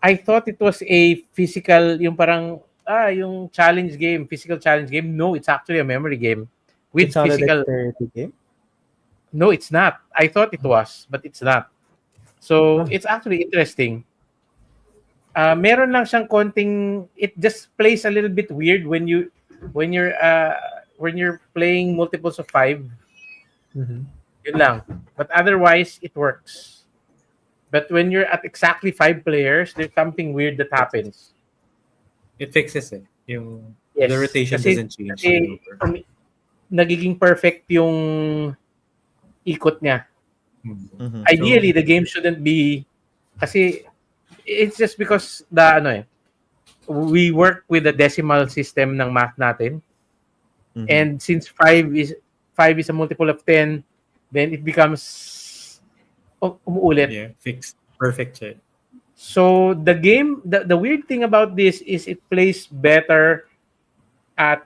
I thought it was a physical, yung parang, yung physical challenge game. No, it's actually a memory game with It's not a physical. dexterity game. No, it's not. I thought it was, but it's not. So, it's actually interesting. Meron lang siyang konting, it just plays a little bit weird when you're playing multiples of 5. Mhm. Yun lang. But otherwise, it works. But when you're at exactly 5 players, there's something weird that happens. It fixes it. Yung Yes. the rotation Kasi- doesn't change. kasi nagiging perfect yung ikot niya. Mhm. Ideally, the game shouldn't be kasi it's just because we work with the decimal system ng math natin. Mhm. And since 5 is a multiple of 10, then it becomes umuulit. Yeah, fixed. Perfect siya. So the game, the weird thing about this is it plays better at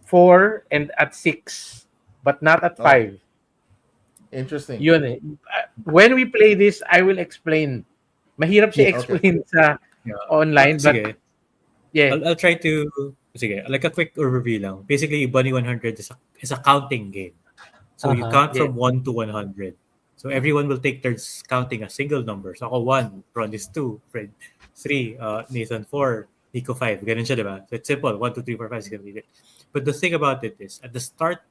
4 and at 6, but not at Oh. 5. Interesting. Yun eh. When we play this, I will explain. Mahirap siya Yeah, okay. explain sa Yeah. online, but Sige. yeah. I'll try to like a quick overview lang. Basically, Bunny 100 is a counting game. So you count Yeah. from 1 to 100. So everyone will take turns counting a single number. So ako 1, Ron is 2, Fred 3, Nathan 4, Nico 5. Ganun siya, diba? So it's simple. 1, 2, 3, 4, 5, 6, 7, 8. But the thing about it is, at the start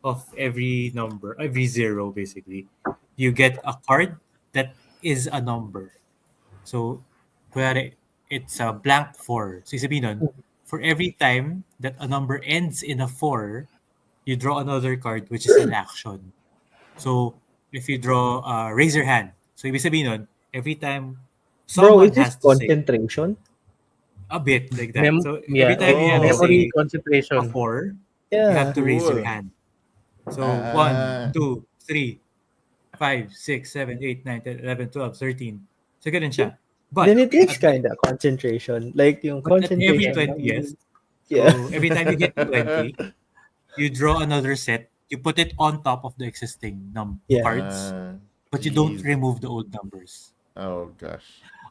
of every number, every zero, basically, you get a card that is a number. So, kunyari, it's a blank 4. So, sabihin nun, for every time that a number ends in a 4, you draw another card, which is an action. So, if you draw, raise your hand. So, ibig sabihin nun, every time Bro, someone is this has to say concentration? a bit like that. So, Yeah. every time you have to Memory say concentration. a 4, you Yeah. have to raise your Cool. hand. So, Ah. 1, 2, 3, 5, 6, 7, 8, 9, 10, 11, 12, 13. So, ganun siya. But, Then it is at- kind of concentration. Like yung but at every concentration. 20, yes. So, Yeah. every time you get to 20, you draw another set. You put it on top of the existing Yeah. cards, but you don't Jeez. remove the old numbers. Oh gosh.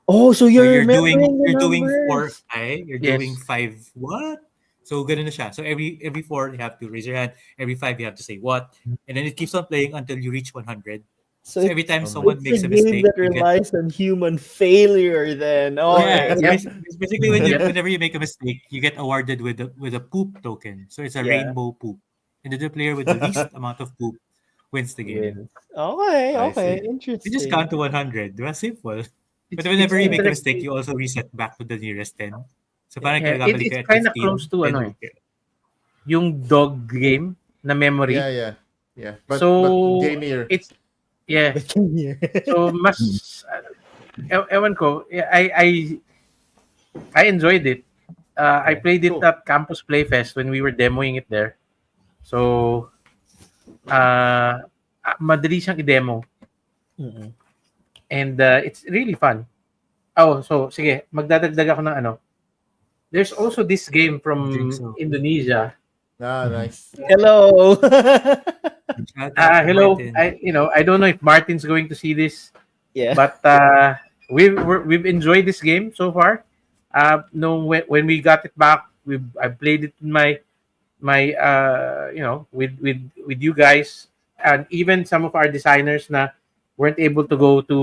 Oh, so So you're you're doing remembering the you're doing 4 numbers. you're Yes. doing 5 what? So ganun na siya. So every 4 you have to raise your hand. Every 5 you have to say what, and then it keeps on playing until you reach 100. So So every time Um, someone it's a makes a game mistake, that you get relies on human failure. Then yeah. okay, So Yep. basically, when you Yep. whenever you make a mistake, you get awarded with a poop token. So it's a yeah, rainbow poop, and then the player with the least amount of poop wins the game. wins. Okay, I okay, see. You just interesting. count to 100. Diba? Simple. But It's whenever you make a mistake, interesting. you also reset back to the nearest 10. So Yeah. parang Yeah, kagkamali it's ka at kind of close 15, to 10 ano eh, ulit ka. yung dog game na Yeah, memory. yeah, yeah. But So gamier. it's yeah. But can you- So mas ewan ko, I enjoyed it. I yeah. played it Cool. at Campus Playfest when we were demoing it there. So madali siyang i-demo Mm-mm. and it's really fun. Oh, so sige, magdadagdag ako ng ano. There's also this game Drink from so. Indonesia. Ah, Mhm. nice. Hello. Shout out to Hello. Martin. I don't know if Martin's going to see this, yeah. but we've enjoyed this game so far. No, when we got it back, I played it in my with you guys and even some of our designers na weren't able to go to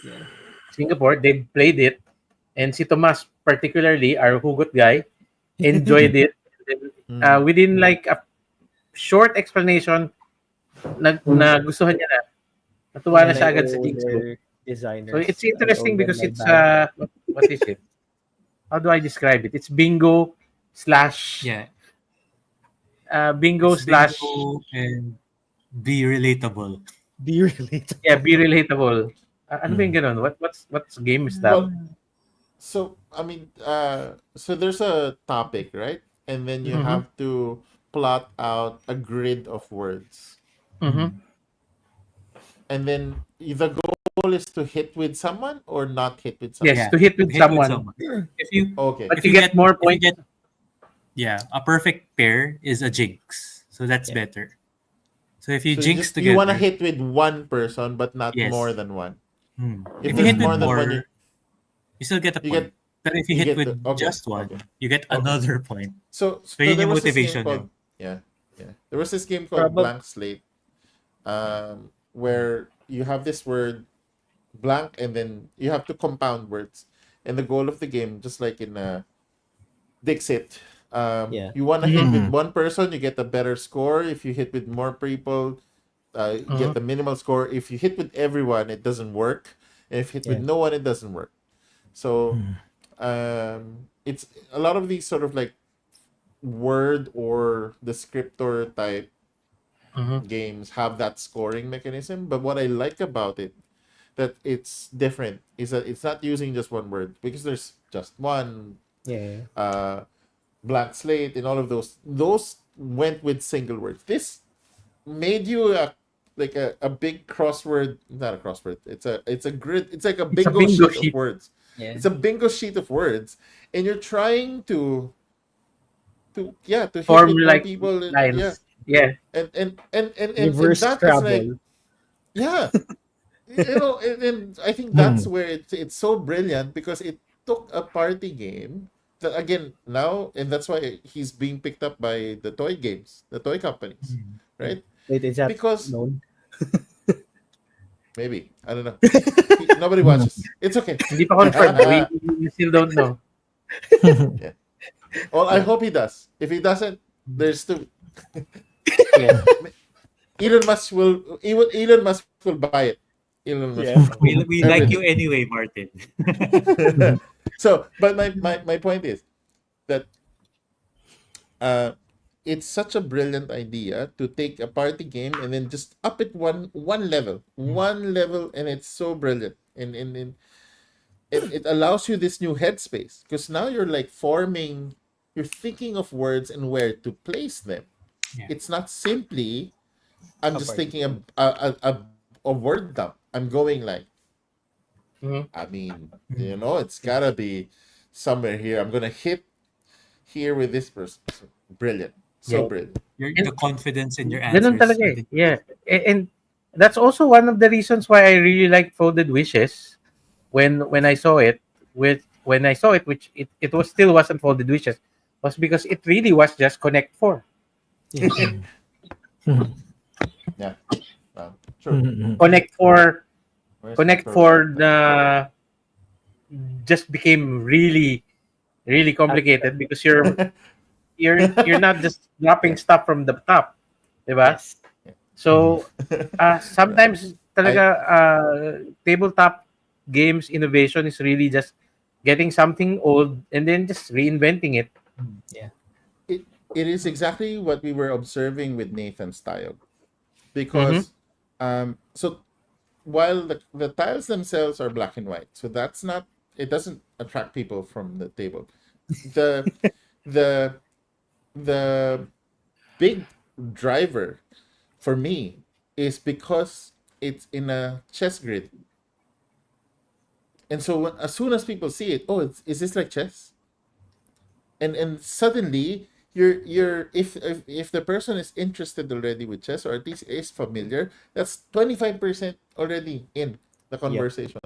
Yeah. Singapore. They played it, and si Tomas particularly, our hugot guy, enjoyed it. And then, Mm. within like a short explanation, na gustuhan niya na. Natuwa na And I siya agad sa owe Jinx group. their So designers. it's I owe interesting them because my it's bag. what is it? How do I describe it? It's bingo slash Yeah, bingo it's slash bingo and be relatable. Be related. yeah, be relatable. Ano ba yung Mm. ganun? What's game is that? Well, so I mean, so there's a topic, right? And then you Mm-hmm. have to plot out a grid of words, Mm-hmm. and then the goal is to hit with someone or not hit with someone. Yes, Yeah, to hit with hit with someone. someone. If you Okay. But if you you get more if you points. get a perfect pair is a jinx. So that's Yeah. better. So if you So jinx you want to together, hit with one person, but not yes. more than one. If If you there's hit with more than one, more, you still get a you point. get But if you you hit get with the okay, just one, okay. you get Okay. another point. So So yun there yung was this game motivation called nyo. yeah. There was this game called Probably. Blank Slate, where you have this word blank and then you have to compound words. And the goal of the game, just like in Dixit, Yeah. you want to hit with Mhm. one person, you get a better score. If you hit with more people, you get the minimal score. If you hit with everyone, it doesn't work. And if you hit with Yeah. no one, it doesn't work. So Mm. it's a lot of these sort of like word or descriptor type Mm-hmm. games have that scoring mechanism. But what I like about it that it's different is that it's not using just one word because there's just one Yeah. blank slate and all of those went with single words. This made you a big crossword, not a crossword, it's a grid, it's like a It's a bingo bingo sheet of sheet. words. Yeah. It's a bingo sheet of words, and you're trying to hit Form with more like people. Yeah, lines. Yeah. and Reverse that is like, Scrabble. yeah, and I think that's Hmm. where it's so brilliant because it took a party game that again now, and that's why he's being picked up by the toy games, the toy companies, right? Wait, is that Because known? maybe I don't know. Nobody watches. It's okay. Hindi pa confirmed. We still don't know. Yeah. Well, I hope he does. If he doesn't, there's two. Yeah. Elon Musk will buy it. Elon Musk Yeah. will buy it. We like you Everything. anyway, Martin. So, but my point is that it's such a brilliant idea to take a party game and then just up it one level, and it's so brilliant, and it allows you this new headspace because now you're like you're thinking of words and where to place them. Yeah. It's not simply I'm A just party thinking a word dump. I'm going like, Mhm. I mean, it's gotta be somewhere here. I'm gonna hit here with this person. So, brilliant. So Yeah. brilliant. The confidence in your Ganun answers. talaga eh. Yeah. And that's also one of the reasons why I really like Folded Wishes when I saw it which it was still wasn't Folded Wishes was because it really was just Connect 4. Yeah. Wow. Sure. Mhm. Connect Four, Where's my Connect pros Four button? na just became really really complicated because you're not just dropping Yeah. stuff from the top, diba? Yes. So Right. sometimes I talaga tabletop games innovation is really just getting something old and then just reinventing it. Yeah. it it is exactly what we were observing with Nathan's tile Mm-hmm. because so while the tiles themselves are black and white, so that's not, it doesn't attract people from the table. The the the big driver for me is because it's in a chess grid. And so as soon as people see it, oh, is this like chess? And suddenly you're if the person is interested already with chess or at least is familiar, that's 25% already in the Yep. conversation.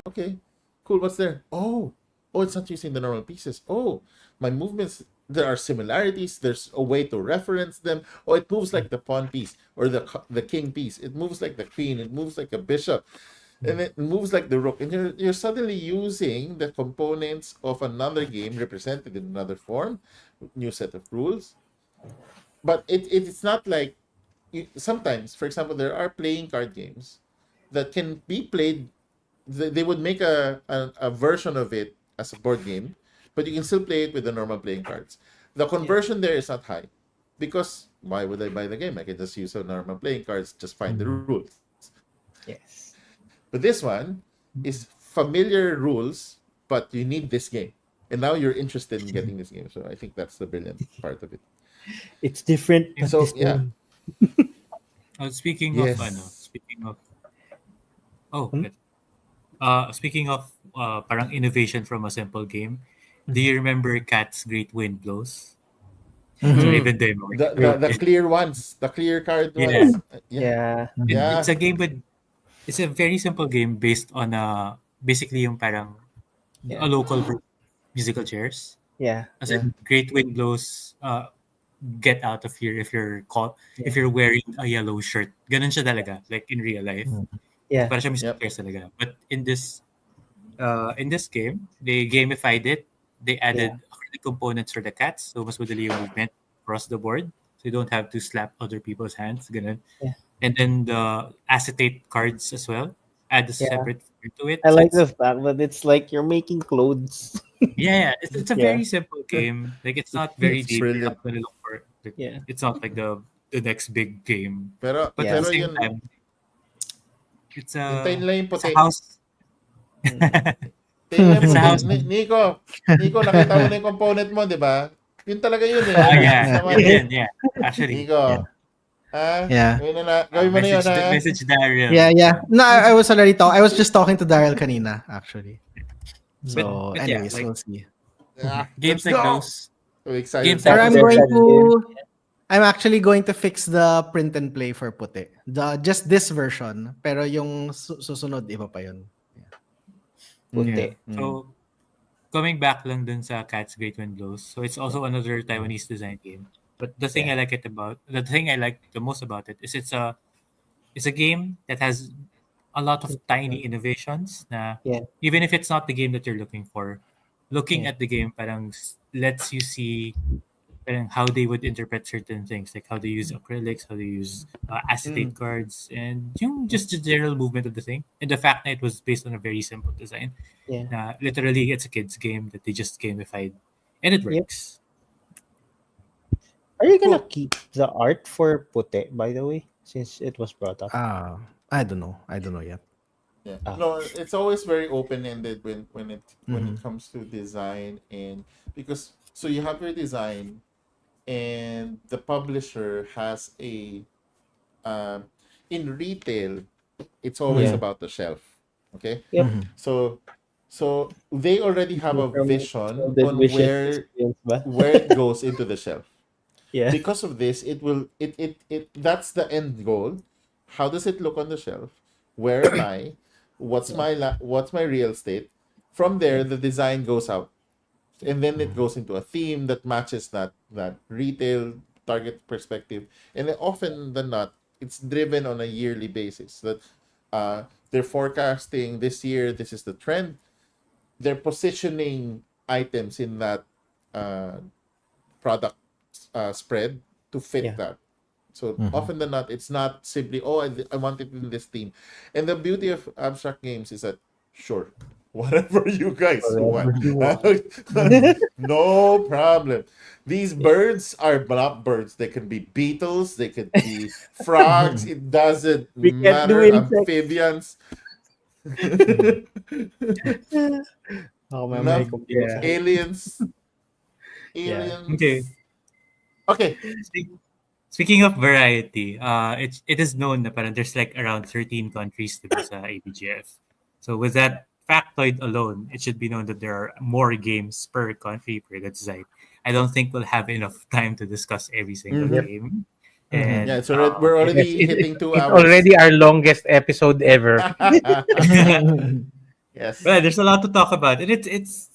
Okay, cool. What's there? Oh, it's not using the normal pieces. Oh, my movements, there are similarities. There's a way to reference them. Oh, it moves like the pawn piece or the king piece. It moves like the queen. It moves like a bishop, and it moves like the rook. And you're suddenly using the components of another game represented in another form, new set of rules. But it's not like sometimes, for example, there are playing card games that can be played, they would make a version of it as a board game, but you can still play it with the normal playing cards. The conversion there is not high because why would I buy the game? I can just use a normal playing cards, just find the rules. Yes. But this one is familiar rules, but you need this game. And now you're interested in getting this game. So I think that's the brilliant part of it. It's different but the So yeah, same. Speaking of yes. speaking of oh, Hmm? good. Speaking of parang innovation from a simple game, do Mhm. you remember Cat's Great Wind Blows? So Mhm. even though I'm already Great. The clear ones, the clear card yeah, ones. Yeah. Yeah. it's Yeah. a game with it's a very simple game based on basically yung parang a Yeah. local musical chairs. Yeah. As Yeah. in Great Wind Blows, get out of here if Yeah. you're wearing a yellow shirt. Ganun siya talaga, like in real life. Yeah. Para siya musical Yep. chairs talaga. But in this game, they gamified it. They Yeah. added acrylic components for the cats, so mas madali yung movement across the board. So you don't have to slap other people's hands, ganun. Yeah. And then the acetate cards as well. Add a Yeah. separate figure to it. I So like it's the fact that it's like you're making clothes. it's a Yeah. very simple game. Like it's not very It's deep. You're brilliant. not gonna look for like, Yeah. it's not like the next big game. Pero But at the Yeah. pero same yun, time, hintayin lang yung it's a puti. house. Mm. Hintayin lang yung It's a puti. house. Nico, nakita mo na yung component mo, di ba? Yun talaga yun eh. Yeah, Tama. yun din, yeah. Actually, Yeah. Nico, ha? Yeah. Gawin mo na yun, ha? message Daryl. Yeah, yeah. No, I was already talking. I was just talking to Daryl kanina, actually. But So, but yeah, anyways, like we'll see. games Let's like go! those, So excited. games Or like That's I'm those their going are pet game. to. I'm actually going to fix the print and play for puti. Just this version, pero yung susunod iba pa yun. Puti. Yeah. so coming back lang dun sa Cat's Great Wind Blows. So it's also another Taiwanese design game. But Yeah. the thing I like the most about it is it's a game that has a lot of tiny innovations na Yeah. even if it's not the game that you're looking for, looking Yeah. at the game parang lets you see parang how they would interpret certain things, like how they use acrylics, how they use acetate cards, and yung just the general movement of the thing. And the fact that it was based on a very simple design. Yeah. Literally, it's a kid's game that they just gamified, and it Yep. works. Are you gonna Cool. keep the art for Puti, by the way, since it was brought up? I don't know. I don't know yet. Yeah. Ah. No, it's always very open-ended when it Mhm. comes to design, and because so you have your design and the publisher has a um in retail, it's always Yeah. about the shelf. Okay? Yep. Mhm. So they already have a From vision the on Vicious where experience ba? it goes into the shelf. Yeah. Because of this, it that's the end goal. How does it look on the shelf? Where am I? What's my real estate? From there, the design goes out, and then it goes into a theme that matches that retail target perspective. And then often than not, it's driven on a yearly basis. That they're forecasting this year. This is the trend. They're positioning items in that uh, product spread to fit Yeah. that. So Mhm. often than not, it's not simply, oh, I want it in this theme. And the beauty of abstract games is that, sure, whatever you guys Whatever want, you want. no problem. These birds are not birds. They can be beetles, they could be frogs. It doesn't We can't do matter. insects. Amphibians. Oh, my No, computer. Yeah. aliens. Yeah. Okay. Aliens. Okay. Speak- Speaking of variety, it is known that parang there's like around 13 countries to be sa ABGF. So with that factoid alone, it should be known that there are more games per country per that site. I don't think we'll have enough time to discuss every single Mhm. Yep. game. Mhm. Yeah, And it's already, we're Yes, already hitting two it's hours. already our longest episode ever. Yes. well, there's a lot to talk about, and it's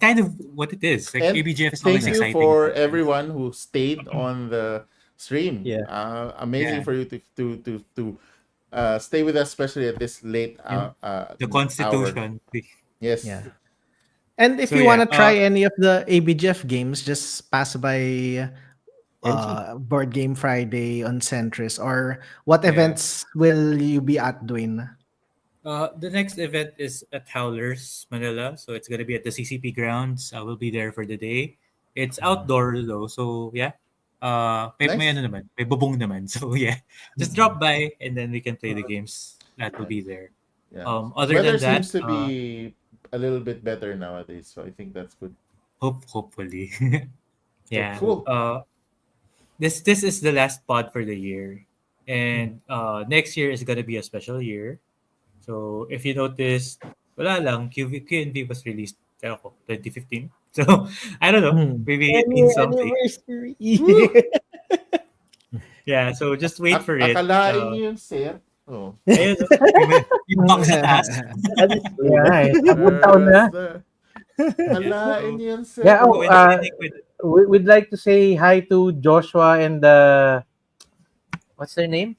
kind of what it is. Like And ABGF is always thank you exciting for about this. everyone who stayed on the stream. Yeah. Amazing Yeah, for you to stay with us, especially at this late and the hour. Constitution. Yes. Yeah. And if So you want yeah, to try any of the ABGF games, just pass by NC. Board Game Friday on Centris. Or what yeah. events will you be at doing? The next event is at Howlers, Manila. So it's gonna be at the CCP grounds. I will be there for the day. It's outdoor though, so yeah. May Nice. ano naman, may bubong naman. So yeah, just drop by and then we can play the games that will be Nice. there. Yeah. Other Weather than that, seems to be a little bit better nowadays, so I think that's good. hopefully, So yeah. cool. This is the last pod for the year, Mm. and next year is gonna be a special year. So if you notice, wala lang, QNV was released, kaya ako, 2015. So, I don't know, Mhm. maybe it 10-year means something. anniversary. Woo! Yeah, so just wait for it. Akalain niyo yun, sir. Oh. Ayun, yung box sa taas. That is so Yeah, good. eh. Abot taon na. Yeah, Akalain so niyo yun, sir. Yeah, Oh. coinciding with, we'd like to say hi to Joshua and what's their name?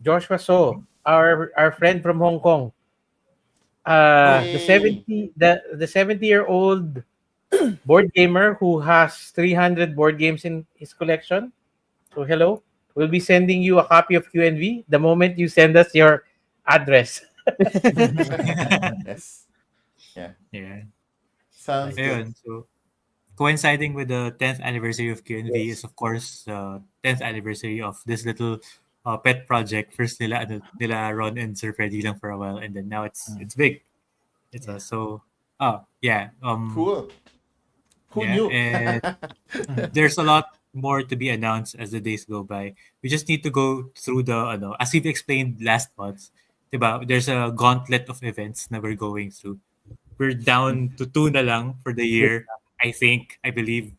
Joshua So, our friend from Hong Kong. The Yay! 70-year-old board gamer who has 300 board games in his collection. So hello, we'll be sending you a copy of QNV the moment you send us your address. Yes. Yeah. yeah. Sounds good. Ayun, so coinciding with the 10th anniversary of QNV Yes. is of course the 10th anniversary of this little pet project. First nila Ron and Sir Freddy lang for a while, and then now it's big. It's Yeah. so oh yeah Cool. Who yeah, knew? and there's a lot more to be announced as the days go by. We just need to go through the as we've explained last month, diba? There's a gauntlet of events na we're going through. We're down to 2 na lang for the year, I believe.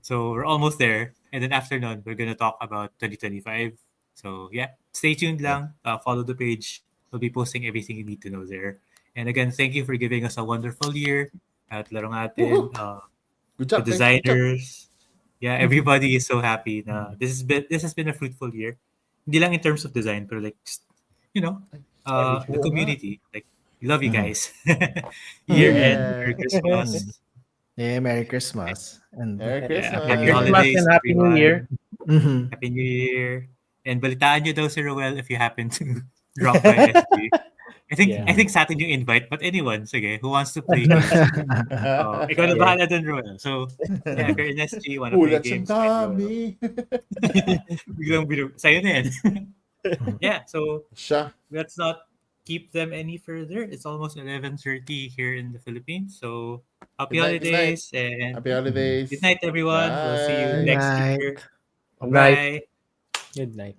So we're almost there. And then after nun, we're gonna talk about 2025. So yeah, stay tuned Yeah. lang. Follow the page. We'll be posting everything you need to know there. And again, thank you for giving us a wonderful year at Larong Atin. Woohoo! Good The job. Thanks. Good job. designers. Yeah, everybody is so happy na this has been a fruitful year. Hindi lang in terms of design, but like just, you know, the Oo nga. community. Like, we love you Mhm. guys. Year end, Yeah. Merry Christmas. Yeah, Merry Christmas. And Merry Yeah, Christmas. happy Christmas holidays, and Happy New Year. everyone. Mhm. Happy New Year. And balitaan nyo daw si Roel if you happen to drop by SG. I Yeah. think sa atin yung invite, but anyone, sige, who wants to play games with us. Ikaw na Yeah. bahala dun, Roel. So, yeah, if you're in SG, wanna play Ulat sa games, find Roel. dami. Biglang sa'yo na yan. Yeah, so Siya. let's not keep them any further. It's almost 11:30 here in the Philippines. So, happy Good night. Good night. holidays and Happy holidays. good night, everyone. We'll see you Bye. next Night. year. Good night. Bye. Good night.